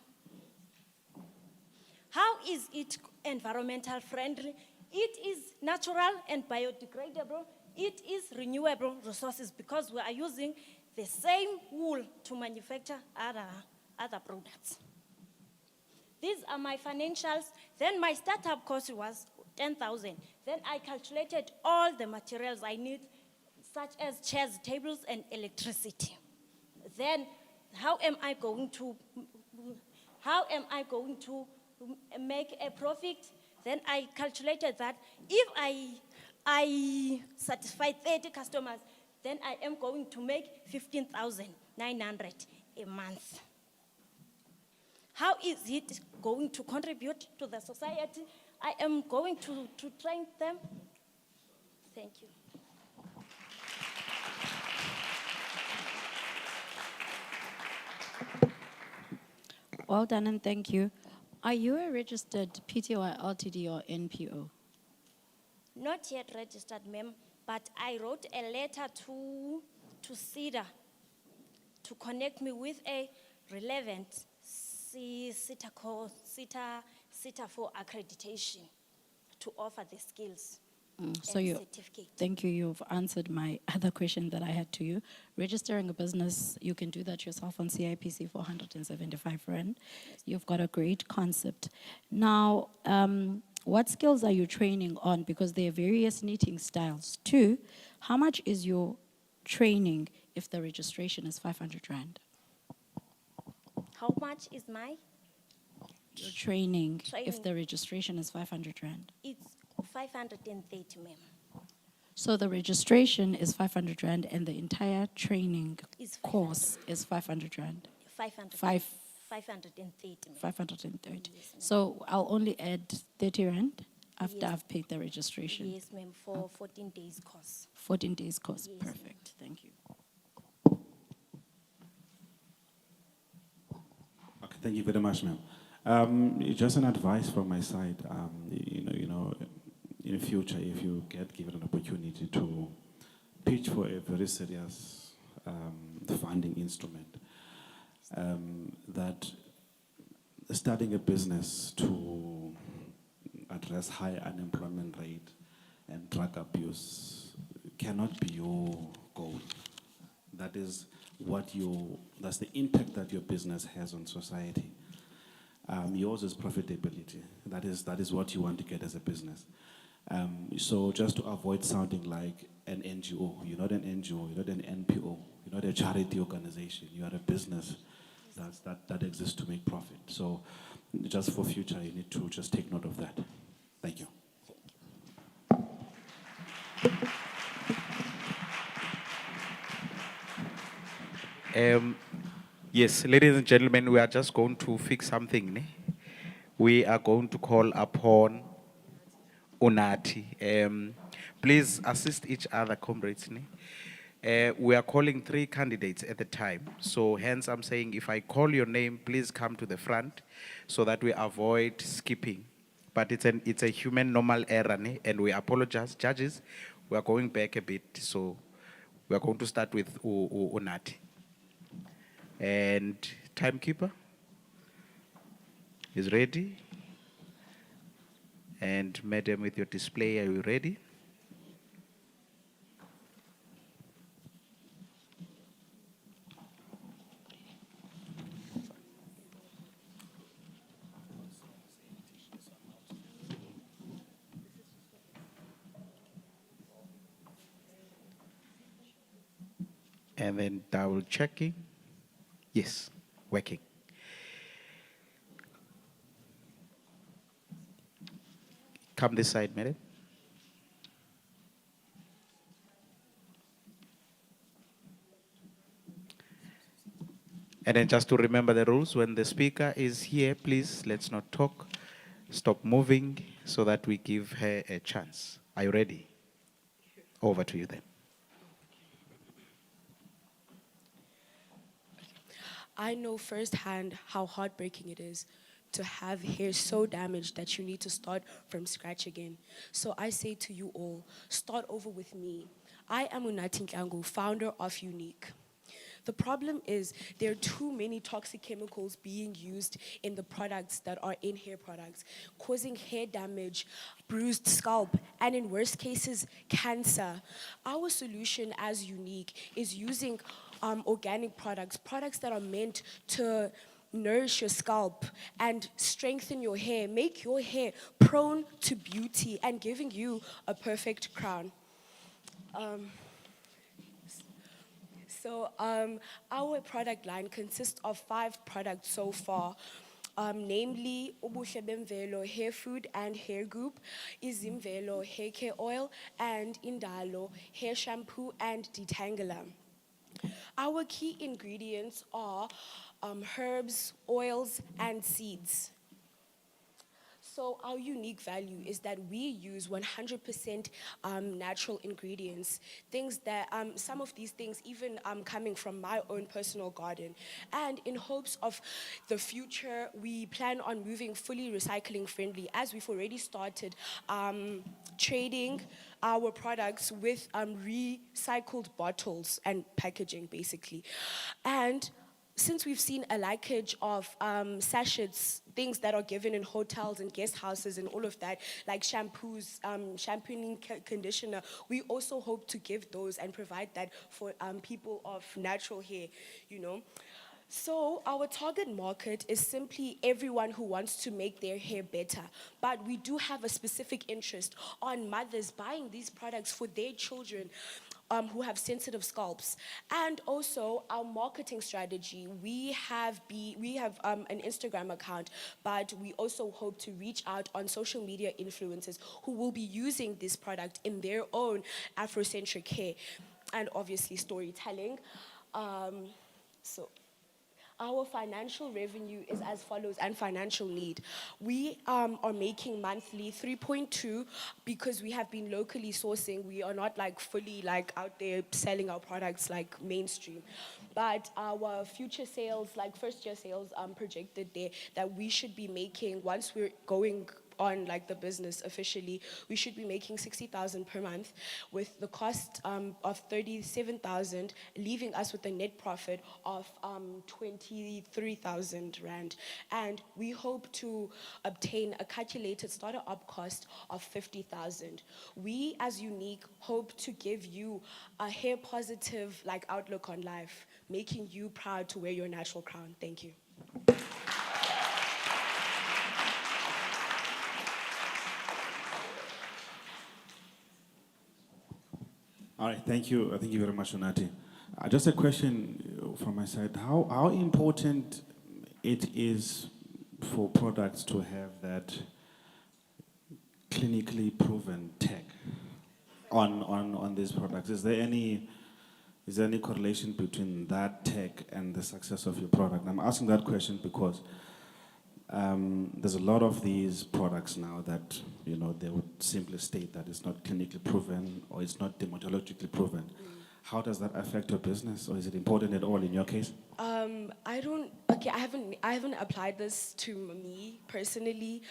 How is it environmental friendly? It is natural and biodegradable. It is renewable resources because we are using the same wool to manufacture other products. These are my financials. Then my startup cost was 10,000. Then I calculated all the materials I need, such as chairs, tables, and electricity. Then how am I going to make a profit? Then I calculated that if I satisfy 30 customers, then I am going to make 15,900 a month. How is it going to contribute to the society? I am going to train them. Thank you. Well done and thank you. Are you a registered PTY, LTD, or NPO? Not yet registered, ma'am, but I wrote a letter to SIDA to connect me with a relevant SITA for accreditation to offer the skills So and you, certificate. thank you. You've answered my other question that I had to you. Registering a business, you can do that yourself on CIPC for 175 rand. You've got a great concept. Now, what skills are you training on? Because there are various knitting styles. Two, how much is your training if the registration is 500 rand? How much is my? Your training, if Training. the registration is 500 rand. It's 530, ma'am. So the registration is 500 rand and the entire training Is course is 500 rand. 530, ma'am. 530. So I'll only add 30 rand after Yes. I've paid the registration. Yes, ma'am, for 14 days course. 14 days course. Yes, Perfect. Thank you. Okay, thank you very much, ma'am. Just an advice from my side. In the future, if you get given an opportunity to pitch for a very serious funding instrument, that starting a business to address high unemployment rate and drug abuse cannot be your goal. That is that's the impact that your business has on society. Yours is profitability. That is what you want to get as a business. So just to avoid sounding like an NGO, you're not an NGO, you're not an NPO, you're not a charity organization, you are a business that exists to make profit. So just for future, you need to just take note of that. Thank you. Yes, ladies and gentlemen, we are just going to fix something. Ne? We are going to call upon Unati. Please assist each other, comrades. Ne? We are calling 3 candidates at a time. So hence I'm saying if I call your name, please come to the front so that we avoid skipping. But it's a human normal error, ne? And we apologize. Judges, we are going back a bit. So we are going to start with Unati. And timekeeper is ready. And madam, with your display, are you ready? And then double checking. Yes, working. Come this side, madam. And then just to remember the rules, when the speaker is here, please let's not talk. Stop moving so that we give her a chance. Are you ready? Over to you then. I know firsthand how heartbreaking it is to have hair so damaged that you need to start from scratch again. So I say to you all, start over with me. I am Unati Nkangu, founder of Unique. The problem is there are too many toxic chemicals being used in the products that are in hair products, causing hair damage, bruised scalp, and in worst cases, cancer. Our solution as Unique is using organic products, products that are meant to nourish your scalp and strengthen your hair, make your hair prone to beauty and giving you a perfect crown. So our product line consists of 5 products so far, namely Ubuhle Bemvelo Hair Food and Hair Group, Izimvelo Hair Care Oil, and Indalo Hair Shampoo and Detangler. Our key ingredients are herbs, oils, and seeds. So our unique value is that we use 100% natural ingredients, things that, some of these things even coming from my own personal garden. And in hopes of the future, we plan on moving fully recycling friendly, as we've already started trading our products with recycled bottles and packaging, basically. And since we've seen a leakage of sachets, things that are given in hotels and guest houses and all of that, like shampoos, shampooing conditioner, we also hope to give those and provide that for people of natural hair, you know. So our target market is simply everyone who wants to make their hair better. But we do have a specific interest on mothers buying these products for their children who have sensitive scalps. And also our marketing strategy, we have an Instagram account, but we also hope to reach out on social media influencers who will be using this product in their own Afrocentric hair and obviously storytelling. So our financial revenue is as follows, and financial need. We are making monthly 3.2 because we have been locally sourcing. We are not like fully like out there selling our products like mainstream. But our future sales, like first year sales, projected there that we should be making, once we're going on like the business officially, we should be making 60,000 per month with the cost of 37,000, leaving us with a net profit of 23,000 Rand. And we hope to obtain a calculated starter-up cost of 50,000. We as Unique hope to give you a hair positive like outlook on life, making you proud to wear your natural crown. Thank you. All right, thank you. Thank you very much, Unati. Just a question from my side. How important it is for products to have that clinically proven tech on these products? Is there any correlation between that tech and the success of your product? I'm asking that question because there's a lot of these products now that, you know, they would simply state that it's not clinically proven or it's not dermatologically proven. How does that affect your business, or is it important at all in your case? I haven't applied this to me personally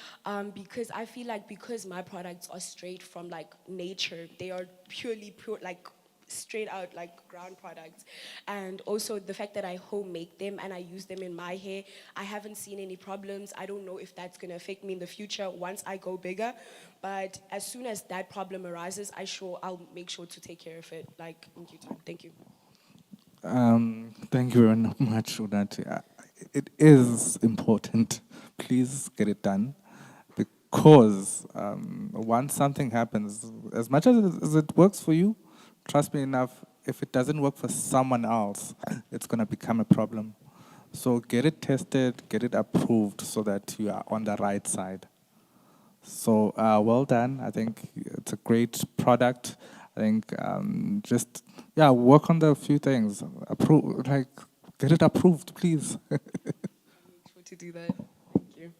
because I feel like because my products are straight from like nature, they are pure, like straight out like ground products. And also the fact that I home make them and I use them in my hair, I haven't seen any problems. I don't know if that's gonna affect me in the future once I go bigger, but as soon as that problem arises, I'll make sure to take care of it like in due time. Thank you. Thank you very much, Unati. It is important. Please get it done, because once something happens, as much as it works for you, trust me enough, if it doesn't work for someone else, it's going to become a problem. So get it tested, get it approved so that you are on the right side. So well done. I think it's a great product. I think just yeah, work on the few things. Approve, like get it approved, please. To do that. Thank you.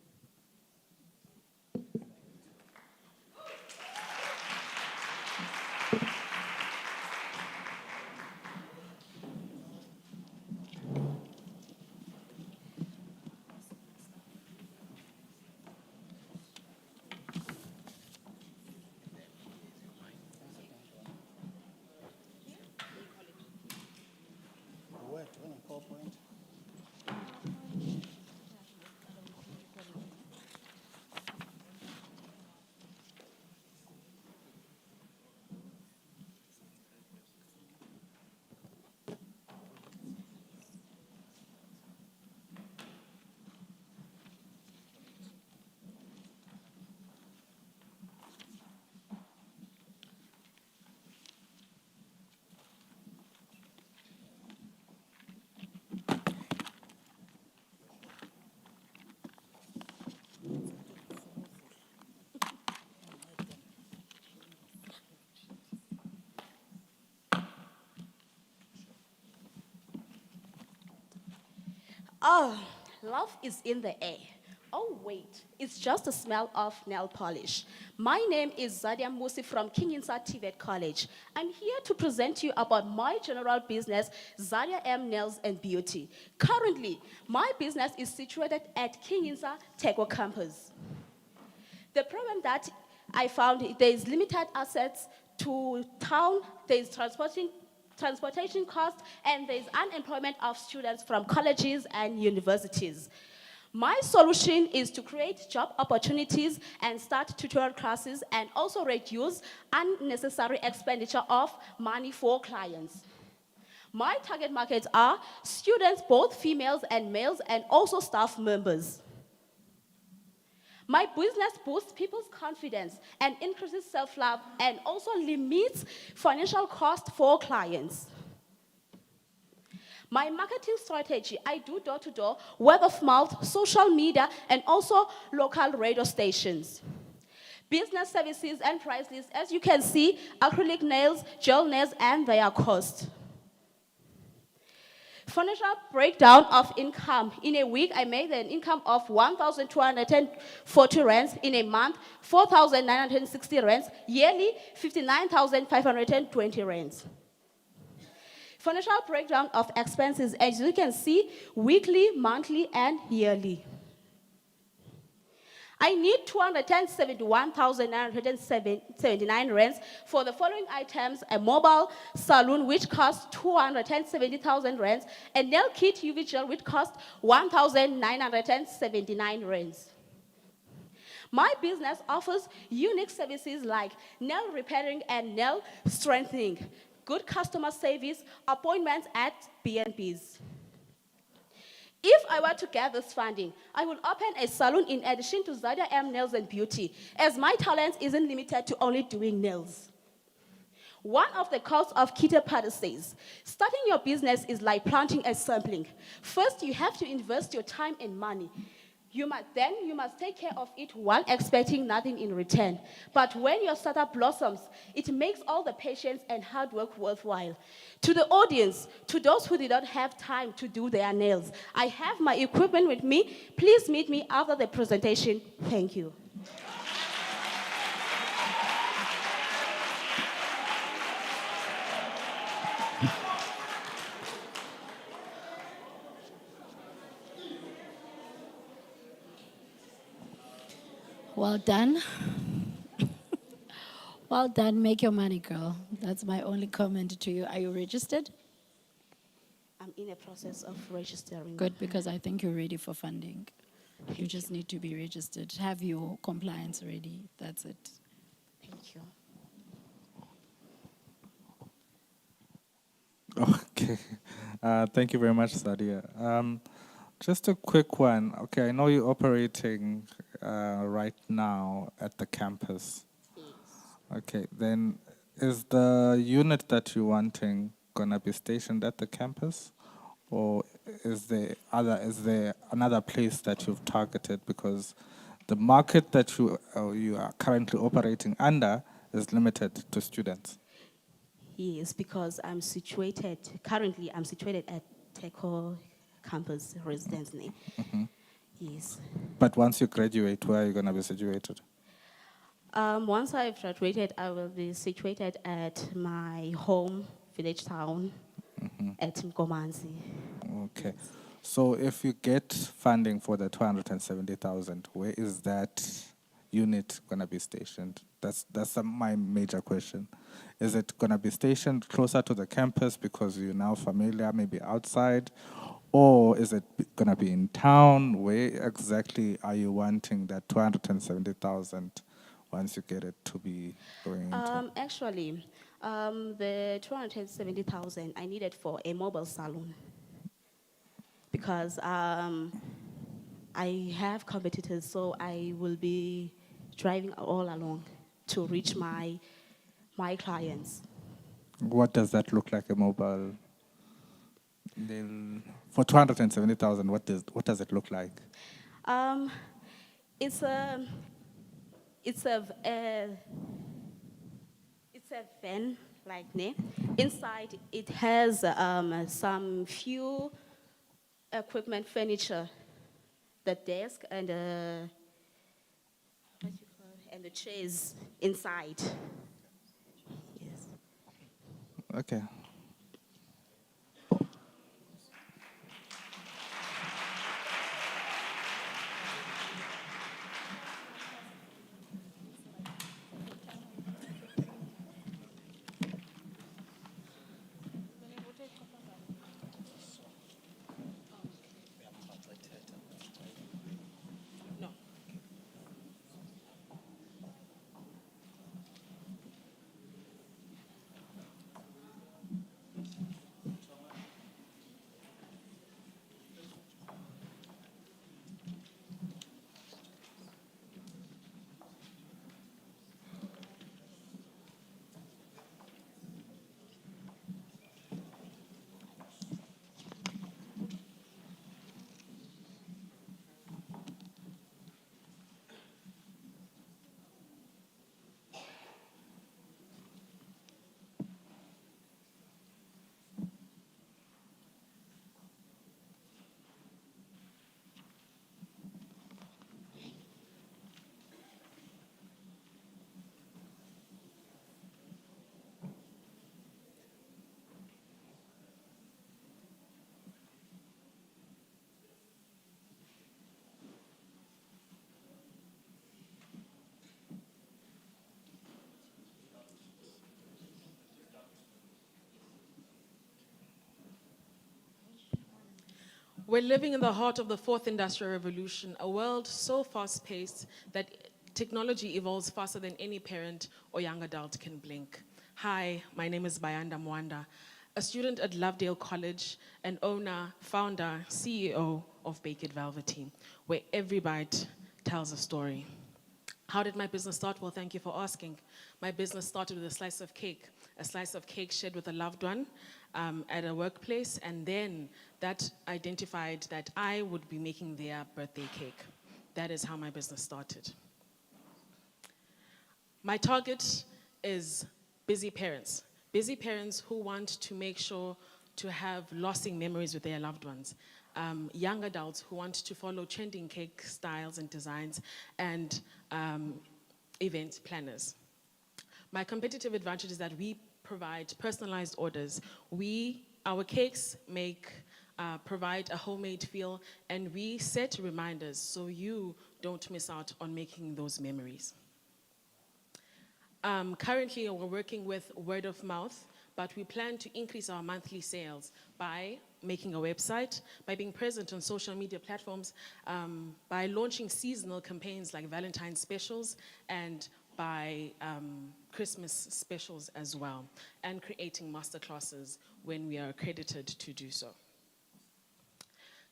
Oh, love is in the air. Oh, wait, it's just the smell of nail polish. My name is Zadia Musi from King Insa TVET College. I'm here to present to you about my general business, Zadia M Nails and Beauty. Currently, my business is situated at King Insa Teko campus. The problem that I found, there is limited access to town, there is transportation costs, and there is unemployment of students from colleges and universities. My solution is to create job opportunities and start tutorial classes and also reduce unnecessary expenditure of money for clients. My target markets are students, both females and males, and also staff members. My business boosts people's confidence and increases self-love and also limits financial cost for clients. My marketing strategy, I do door-to-door, word of mouth, social media, and also local radio stations. Business services and price lists, as you can see, acrylic nails, gel nails, and their cost. Financial breakdown of income. In a week, I made an income of 1,240 rands. In a month, 4,960 rands. Yearly, 59,520 rands. Financial breakdown of expenses, as you can see, weekly, monthly, and yearly. I need 271,979 rands for the following items: a mobile salon, which costs 270,000 rands, a nail kit UV gel, which costs 1,979 rands. My business offers unique services like nail repairing and nail strengthening, good customer service, appointments at BNBs. If I were to get this funding, I would open a salon in addition to Zadia M Nails and Beauty, as my talent isn't limited to only doing nails. One of the quotes of Kita Padi says, starting your business is like planting a sapling. First, you have to invest your time and money. You must take care of it while expecting nothing in return. But when your startup blossoms, it makes all the patience and hard work worthwhile. To the audience, to those who did not have time to do their nails, I have my equipment with me. Please meet me after the presentation. Thank you. Well done. Well done. Make your money, girl. That's my only comment to you. Are you registered? I'm in a process of registering. Good, because I think you're ready for funding. You just need to be registered. Have your compliance ready. That's it. Thank you. Okay. Thank you very much, Sadia. Just a quick one. Okay, I know you're operating right now at the campus. Yes. Okay, then is the unit that you're wanting gonna be stationed at the campus, or is there another place that you've targeted? Because the market that you are currently operating under is limited to students. Yes, because currently I'm situated at Teco campus residently. Yes. But once you graduate, where are you going to be situated? Once I've graduated, I will be situated at my home village town at Mkomanzi. Okay. So if you get funding for the 270,000, where is that unit going to be stationed? That's my major question. Is it going to be stationed closer to the campus because you're now familiar, maybe outside? Or is it going to be in town? Where exactly are you wanting that 270,000 once you get it to be going into? Actually, the 270,000 I needed for a mobile salon because I have competitors, so I will be driving all along to reach my clients. What does that look like, a mobile? For 270,000, what does it look like? It's a it's a van like ne. Inside it has some few equipment, furniture, the desk and and the chairs inside. Yes. Okay. We're living in the heart of the fourth industrial revolution, a world so fast-paced that technology evolves faster than any parent or young adult can blink. Hi, my name is Bayanda Mwanda, a student at Lovedale College and owner, founder, CEO of Bake It Velveteen, where every bite tells a story. How did my business start? Well, thank you for asking. My business started with a slice of cake shared with a loved one at a workplace, and then that identified that I would be making their birthday cake. That is how my business started. My target is busy parents who want to make sure to have lasting memories with their loved ones. Young adults who want to follow trending cake styles and designs, and event planners. My competitive advantage is that we provide personalized orders. Our cakes provide a homemade feel, and we set reminders so you don't miss out on making those memories. Currently, we're working with word of mouth, but we plan to increase our monthly sales by making a website, by being present on social media platforms, by launching seasonal campaigns like Valentine's specials, and by Christmas specials as well, and creating masterclasses when we are accredited to do so.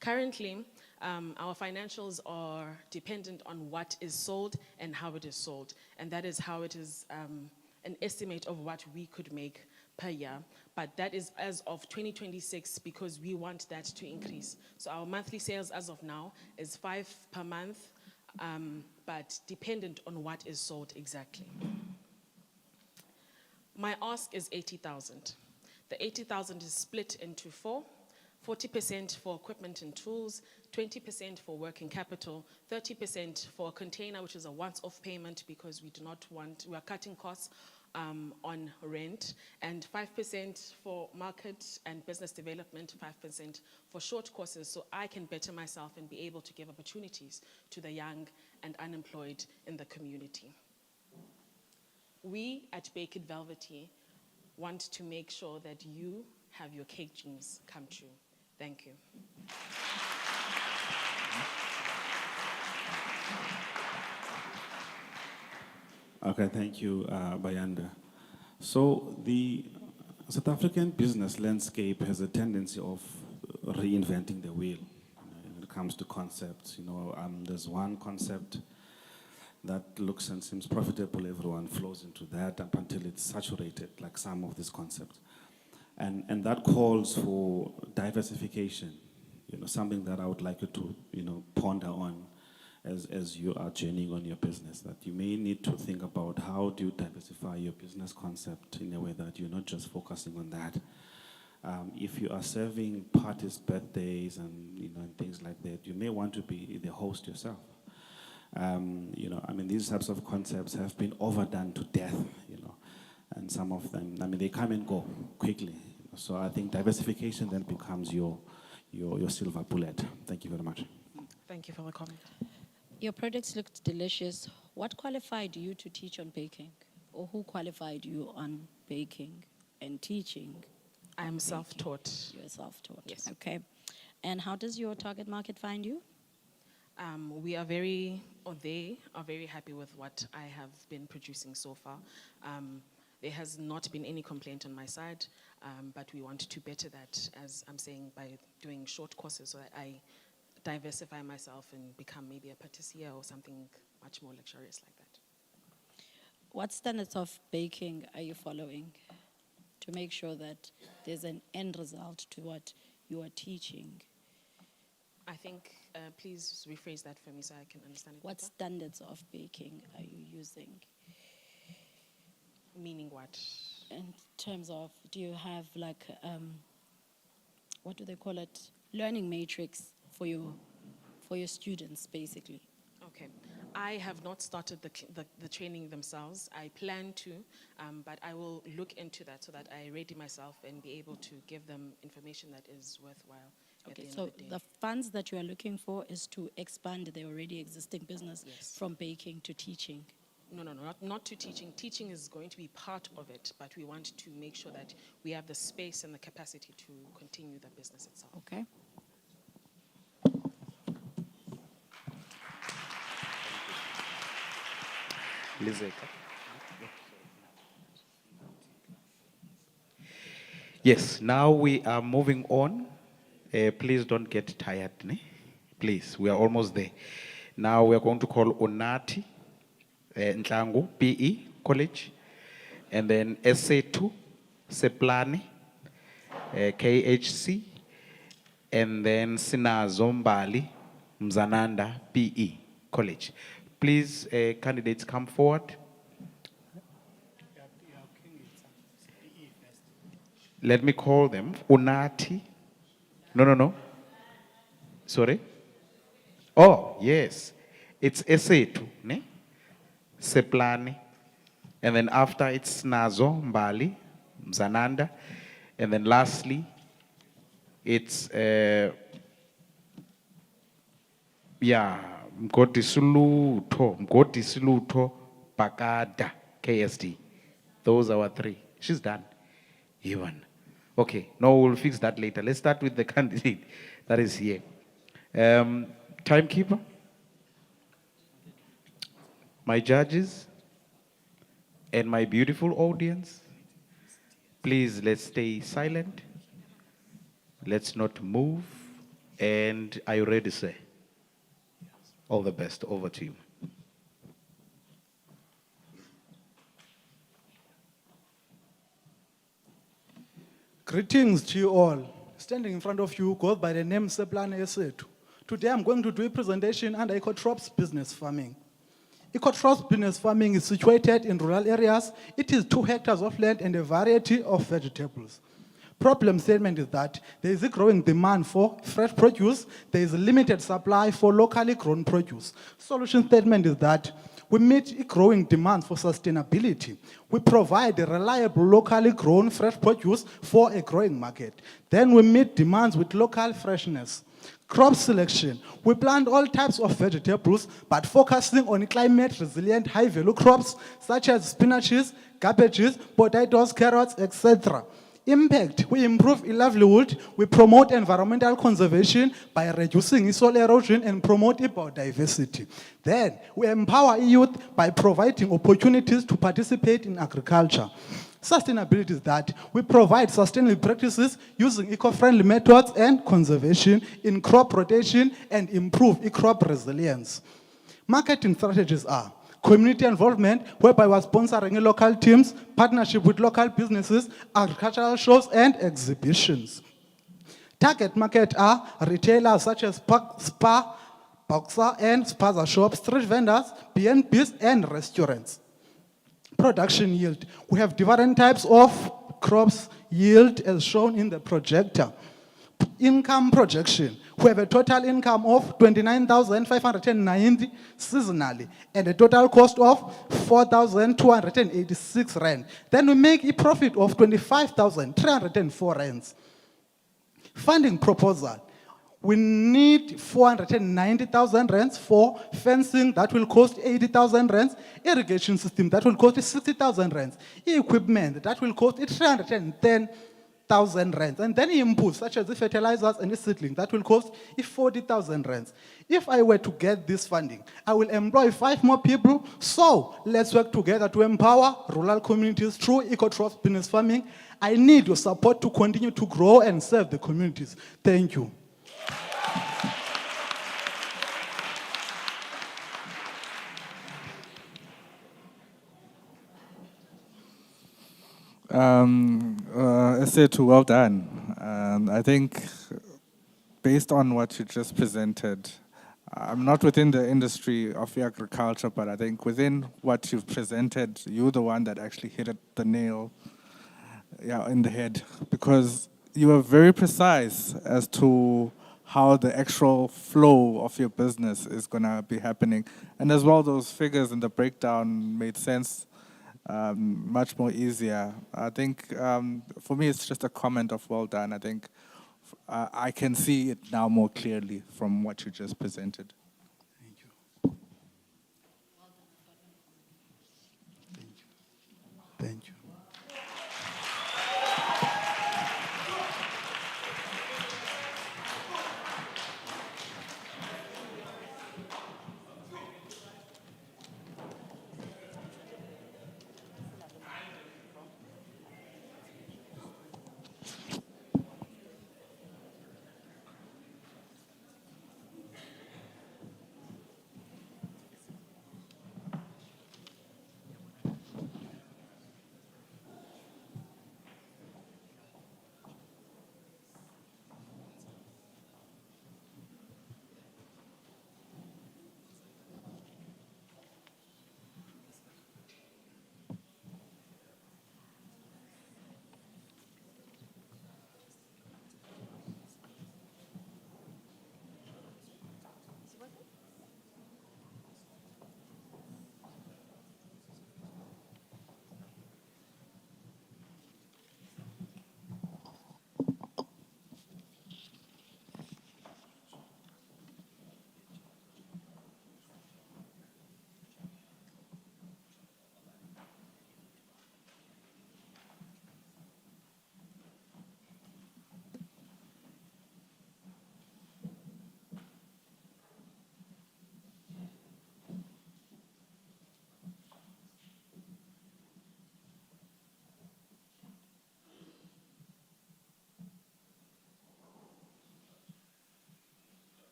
Currently, our financials are dependent on what is sold and how it is sold, and that is how it is an estimate of what we could make per year, but that is as of 2026 because we want that to increase. So our monthly sales as of now is 5 per month, but dependent on what is sold exactly. My ask is 80,000. The 80,000 is split into 40% for equipment and tools, 20% for working capital, 30% for a container, which is a once-off payment because we are cutting costs on rent, and 5% for market and business development, 5% for short courses, so I can better myself and be able to give opportunities to the young and unemployed in the community. We at Bake It Velvety want to make sure that you have your cake dreams come true. Thank you. Okay, thank you, Bayanda. So the South African business landscape has a tendency of reinventing the wheel when it comes to concepts. There's one concept that looks and seems profitable, everyone flows into that up until it's saturated, like some of these concepts. And that calls for diversification, something that I would like you to, ponder on as you are journeying on your business, that you may need to think about how do you diversify your business concept in a way that you're not just focusing on that. If you are serving parties, birthdays, and things like that, you may want to be the host yourself. These types of concepts have been overdone to death, and some of them, they come and go quickly. So I think diversification then becomes your silver bullet. Thank you very much. Thank you for the comment. Your products looked delicious. What qualified you to teach on baking? Or who qualified you on baking and teaching? I am self-taught. You're self-taught. Yes. Okay. And how does your target market find you? They are very happy with what I have been producing so far. There has not been any complaint on my side, but we want to better that, as I'm saying, by doing short courses so that I diversify myself and become maybe a patissier or something much more luxurious like that. What standards of baking are you following to make sure that there's an end result to what you are teaching? I think, please rephrase that for me so I can understand it. What better. standards of baking are you using? Meaning what? In terms of, do you have like, what do they call it? Learning matrix for your students, basically. Okay. I have not started the training themselves. I plan to, but I will look into that so that I ready myself and be able to give them information that is worthwhile. Okay, so the funds that you are looking for is to expand the already existing business from baking to teaching. No, not to teaching. Teaching is going to be part of it, but we want to make sure that we have the space and the capacity to continue the business itself. Okay. Yes, now we are moving on. Please don't get tired, ne? Please, we are almost there. Now we are going to call Onati Ntlangu, PE College, and then SA2, Seplane, KHC, and then Sinazombali, Mzananda, PE College. Please, candidates, come forward. Let me call them. Unati. No. Sorry? Oh, yes. It's SA2, ne? Seplane. And then after it's Nazo, Mbali, Mzananda. And then lastly, it's, Mgodisuluto, Pakada, KSD. Those are our three. She's done. Even. Okay, no, we'll fix that later. Let's start with the candidate that is here. Timekeeper, my judges, and my beautiful audience, please let's stay silent. Let's not move. And are you ready, sir? All the best. Over to you. Greetings to you all. Standing in front of you, called by the name Seplane Esetu. Today I'm going to do a presentation under Ecotrops Business Farming. Ecotrops Business Farming is situated in rural areas. It is 2 hectares of land and a variety of vegetables. Problem statement is that there is a growing demand for fresh produce. There is a limited supply for locally grown produce. Solution statement is that we meet a growing demand for sustainability. We provide a reliable locally grown fresh produce for a growing market. Then we meet demands with local freshness. Crop selection. We plant all types of vegetables, but focusing on climate-resilient, high-value crops such as spinaches, cabbages, potatoes, carrots, etc. Impact. We improve livelihood. We promote environmental conservation by reducing soil erosion and promote biodiversity. Then, we empower youth by providing opportunities to participate in agriculture. Sustainability is that we provide sustainable practices using eco-friendly methods and conservation in crop rotation and improve crop resilience. Marketing strategies are community involvement, whereby we're sponsoring local teams, partnership with local businesses, agricultural shows, and exhibitions. Target market are retailers such as spa, boxer, and spaza shops, street vendors, B&Bs, and restaurants. Production yield. We have different types of crops yield as shown in the projector. Income projection. We have a total income of 29,590 seasonally and a total cost of 4,286 rand. Then we make a profit of 25,304 rands. Funding proposal. We need 490,000 rands for fencing, that will cost 80,000 rands. Irrigation system, that will cost 60,000 rands. Equipment, that will cost 310,000 rands. And then inputs, such as the fertilizers and the seedling, that will cost 40,000 rands. If I were to get this funding, I will employ 5 more people. So let's work together to empower rural communities through Ecotrops Business Farming. I need your support to continue to grow and serve the communities. Thank you. Well done. I think based on what you just presented, I'm not within the industry of agriculture, but I think within what you've presented, you're the one that actually hit the nail in the head, because you were very precise as to how the actual flow of your business is going to be happening. And as well, those figures in the breakdown made sense, much more easier. I think for me, it's just a comment of well done. I think I can see it now more clearly from what you just presented. Thank you. Thank you.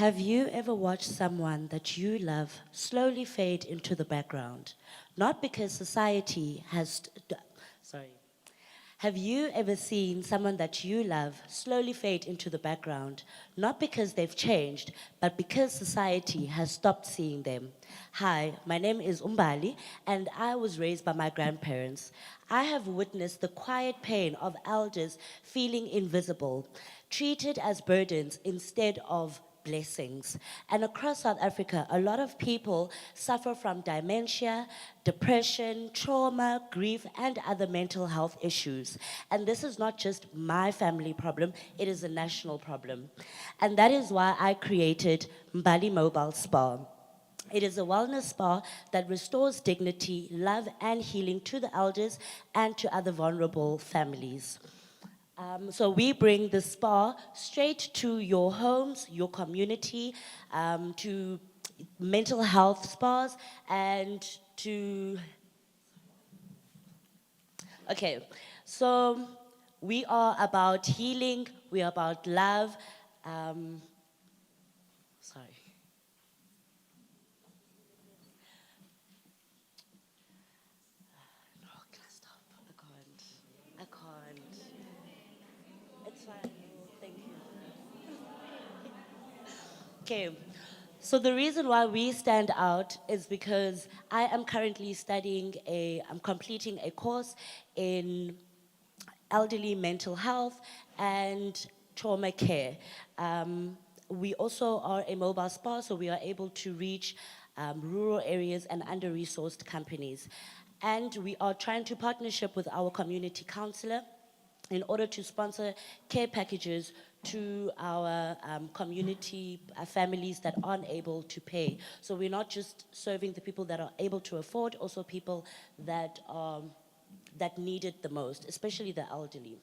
Have you ever watched someone that you love slowly fade into the background? Not because society has, Have you ever seen someone that you love slowly fade into the background, not because they've changed, but because society has stopped seeing them? Hi, my name is Umbali, and I was raised by my grandparents. I have witnessed the quiet pain of elders feeling invisible, treated as burdens instead of blessings. And across South Africa, a lot of people suffer from dementia, depression, trauma, grief, and other mental health issues. And this is not just my family problem, it is a national problem. And that is why I created Mbali Mobile Spa. It is a wellness spa that restores dignity, love, and healing to the elders and to other vulnerable families. So we bring the spa straight to your homes, your community, to mental health spas, and to. Okay, so we are about healing, we are about love. Sorry. No, can I stop? I can't. It's fine. Thank you. Okay, so the reason why we stand out is because I am currently I'm completing a course in elderly mental health and trauma care. We also are a mobile spa, so we are able to reach rural areas and under-resourced companies. And we are trying to partnership with our community councillor in order to sponsor care packages to our community families that aren't able to pay. So we're not just serving the people that are able to afford, also people that need it the most, especially the elderly.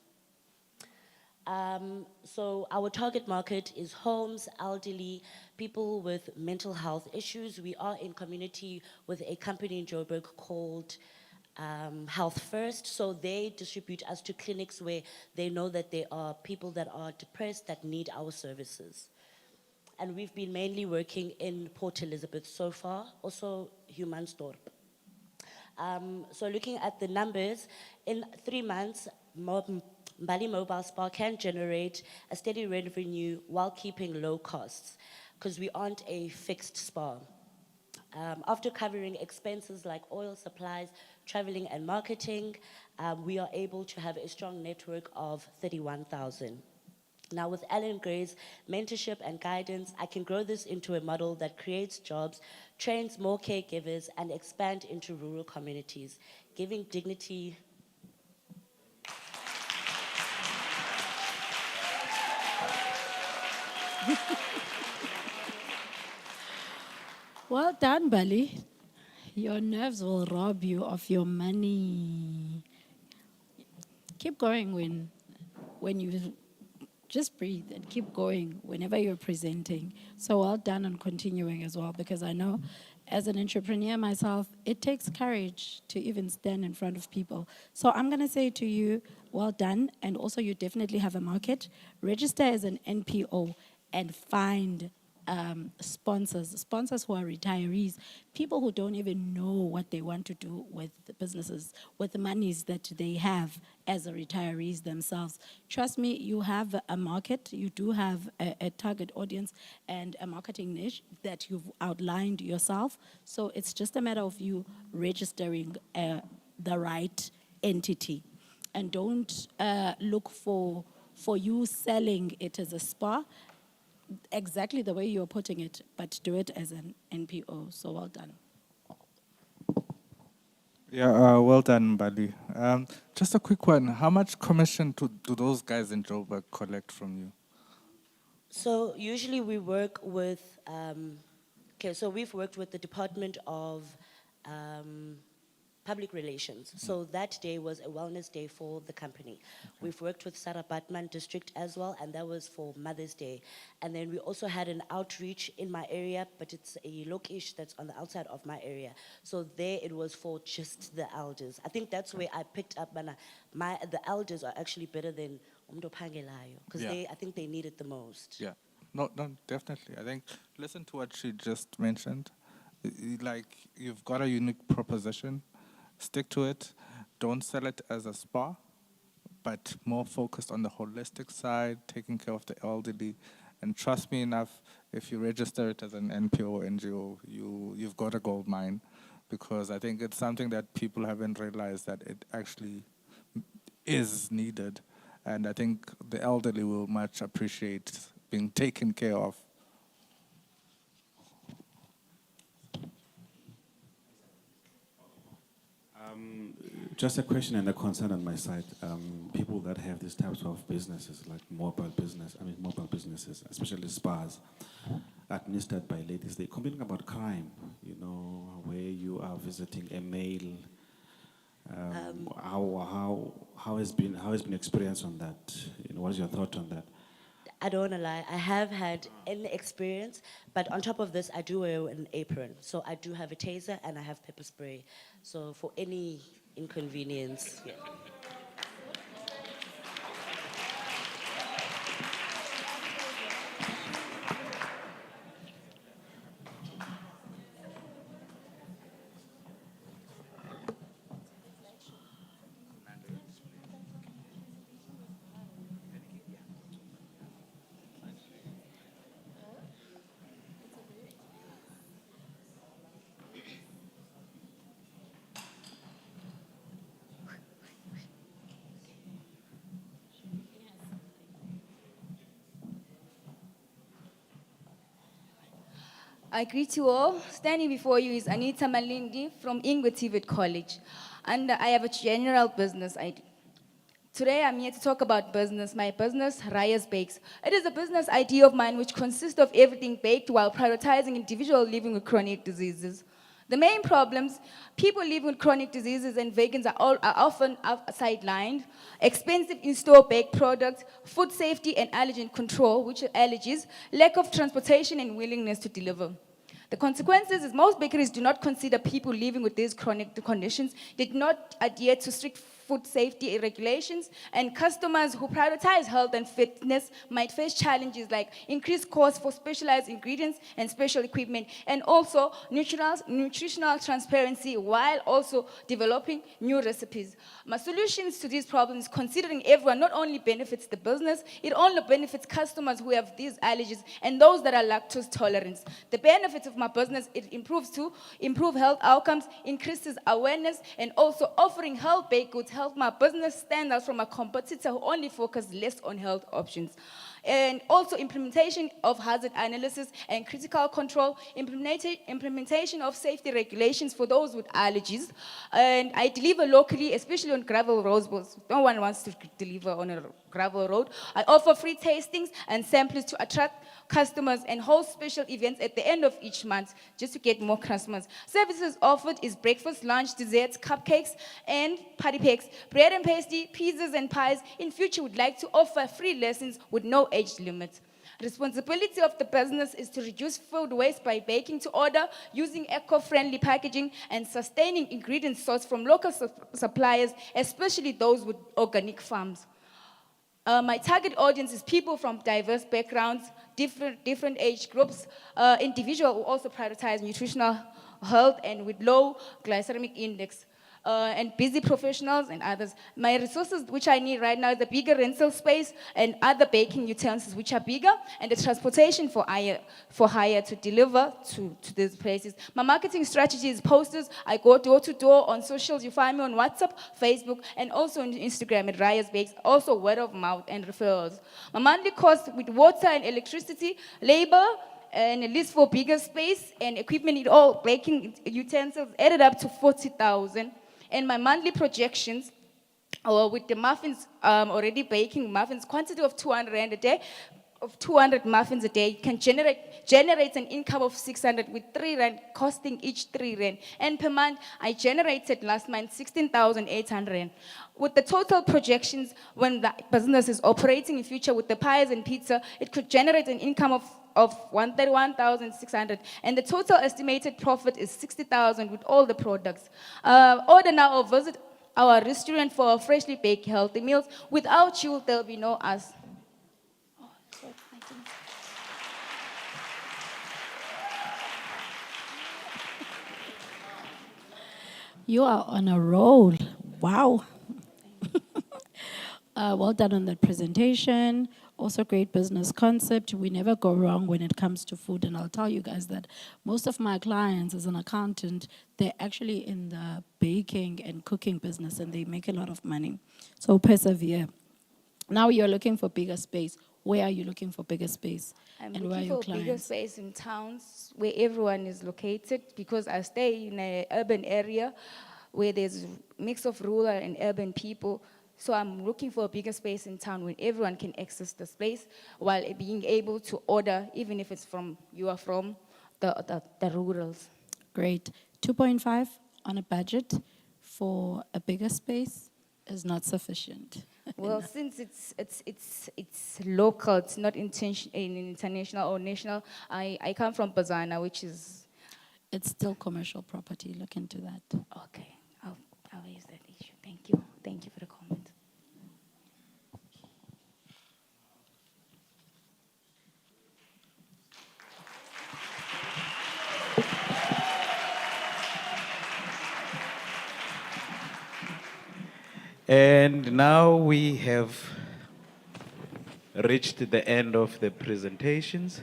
So our target market is homes, elderly, people with mental health issues. We are in community with a company in Joburg called Health First. So they distribute us to clinics where they know that there are people that are depressed that need our services. And we've been mainly working in Port Elizabeth so far, also Humansdorp. So looking at the numbers, in 3 months, Mbali Mobile Spa can generate a steady revenue while keeping low costs, because we aren't a fixed spa. After covering expenses like oil, supplies, traveling and marketing, we are able to have a strong network of 31,000. Now with Alan Gray's mentorship and guidance, I can grow this into a model that creates jobs, trains more caregivers, and expand into rural communities, giving dignity. Well done, Bali. Your nerves will rob you of your money. Keep going when you just breathe and keep going whenever you're presenting. So well done on continuing as well, because I know as an entrepreneur myself, it takes courage to even stand in front of people. So I'm going to say to you, well done. And also you definitely have a market. Register as an NPO and find sponsors who are retirees, people who don't even know what they want to do with the businesses, with the monies that they have as a retirees themselves. Trust me, you have a market, you do have a target audience and a marketing niche that you've outlined yourself. So it's just a matter of you registering the right entity. And don't look for you selling it as a spa, exactly the way you're putting it, but do it as an NPO. So well done. Yeah, well done, Bali. Just a quick one. How much commission do those guys in Joburg collect from you? So usually we work with, so we've worked with the Department of Public Relations. So that day was a wellness day for the company. We've worked with Sarah Batman district as well, and that was for Mother's Day. And then we also had an outreach in my area, but it's a location that's on the outside of my area. So there it was for just the elders. I think that's where I picked up, the elders are actually better than Umdo Pangelayo, because I think they need it the most. Yeah, no, definitely. I think, listen to what she just mentioned. Like, you've got a unique proposition. Stick to it. Don't sell it as a spa. but more focused on the holistic side, taking care of the elderly. And trust me enough, if you register it as an NPO or NGO, you've got a gold mine, because I think it's something that people haven't realized that it actually is needed. And I think the elderly will much appreciate being taken care of. Just a question and a concern on my side. People that have these types of businesses, like mobile businesses, especially spas, administered by ladies, they're complaining about crime, where you are visiting a male. How has been experience on that? What is your thought on that? I don't wanna lie, I have had an experience, but on top of this, I do wear an apron. So I do have a taser and I have pepper spray. So for any inconvenience, yeah. I greet you all. Standing before you is Anita Malindi from Ingwe TVET College. And I have a general business idea. Today I'm here to talk about business, my business, Raya's Bakes. It is a business idea of mine which consists of everything baked while prioritizing individuals living with chronic diseases. The main problems, people living with chronic diseases and vegans are often sidelined, expensive in-store baked products, food safety and allergen control, which are allergies, lack of transportation and willingness to deliver. The consequences is most bakeries do not consider people living with these chronic conditions, did not adhere to strict food safety regulations, and customers who prioritize health and fitness might face challenges like increased costs for specialized ingredients and special equipment, and also nutritional transparency while also developing new recipes. My solutions to these problems, considering everyone not only benefits the business, it only benefits customers who have these allergies and those that are lactose tolerant. The benefits of my business, it improve health outcomes, increases awareness, and also offering health baked goods help my business stand out from a competitor who only focus less on health options. And also implementation of hazard analysis and critical control, implementation of safety regulations for those with allergies. And I deliver locally, especially on gravel roads, but no one wants to deliver on a gravel road. I offer free tastings and samples to attract customers and host special events at the end of each month just to get more customers. Services offered is breakfast, lunch, desserts, cupcakes, and party packs, bread and pastry, pizzas and pies. In future, we'd like to offer free lessons with no age limit. Responsibility of the business is to reduce food waste by baking to order, using eco-friendly packaging, and sustaining ingredient sourced from local suppliers, especially those with organic farms. My target audience is people from diverse backgrounds, different age groups, individuals who also prioritize nutritional health and with low glycemic index, and busy professionals and others. My resources which I need right now is a bigger rental space and other baking utensils which are bigger, and the transportation for hire to deliver to these places. My marketing strategy is posters. I go door to door on socials. You find me on WhatsApp, Facebook, and also on Instagram at Raya's Bakes, also word of mouth and referrals. My monthly cost with water and electricity, labor, and at least for bigger space and equipment, it all baking utensils added up to 40,000. And my monthly projections, with the muffins, already baking muffins, quantity of 200 Rand a day, of 200 muffins a day can generate an income of 600 with 3 Rand costing each 3 Rand. And per month, I generated last month 16,800. With the total projections, when the business is operating in future with the pies and pizza, it could generate an income of 131,600, and the total estimated profit is 60,000 with all the products. Order now or visit our restaurant for freshly baked healthy meals. Without you, there'll be no us. You are on a roll. Wow. Well done on that presentation. Also great business concept. We never go wrong when it comes to food. And I'll tell you guys that most of my clients as an accountant, they're actually in the baking and cooking business and they make a lot of money. So persevere. Now you're looking for bigger space. Where are you looking for bigger space? I'm And where are looking your for bigger clients? space in towns where everyone is located because I stay in an urban area where there's a mix of rural and urban people. So I'm looking for a bigger space in town where everyone can access the space while being able to order, even if it's from, you are from the rurals. Great. 2.5 on a budget for a bigger space is not sufficient. Well, since it's local, it's not international or national, I come from Bazana, which is... It's still commercial property. Look into that. Okay, I'll raise that issue. Thank you. Thank you for the comment. And now we have reached the end of the presentations.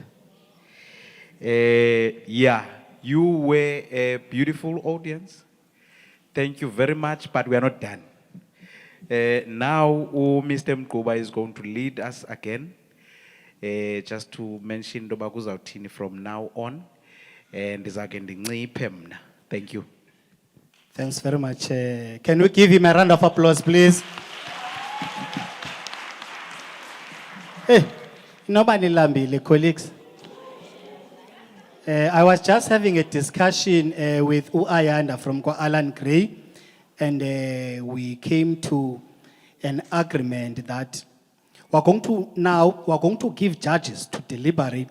Yeah, you were a beautiful audience. Thank you very much, but we are not done. Now, Mr. Mkuba is going to lead us again, just to mention Dobakuzawuthini from now on, and thank you. Thanks very much. Can we give him a round of applause, please? Hey, nobody lambile, colleagues. I was just having a discussion with Ayanda from Alan Gray, and we came to an agreement that we're going to give judges to deliberate,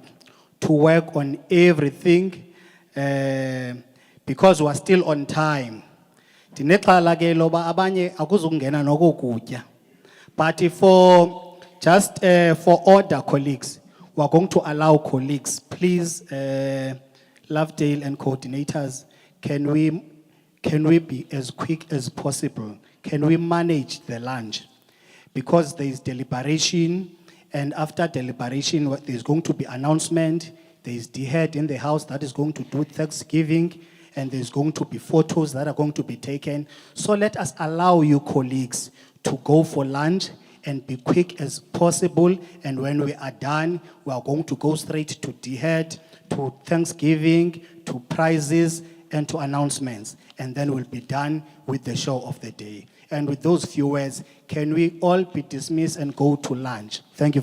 to work on everything, because we're still on time. But just for order, colleagues, we're going to allow colleagues, please, Lovedale and coordinators, can we be as quick as possible? Can we manage the lunch? Because there is deliberation, and after deliberation, there's going to be announcement. There is the head in the house that is going to do Thanksgiving, and there's going to be photos that are going to be taken. So let us allow you colleagues to go for lunch and be quick as possible. And when we are done, we are going to go straight to the head, to Thanksgiving, to prizes, and to announcements. And then we'll be done with the show of the day. And with those few words, can we all be dismissed and go to lunch? Thank you.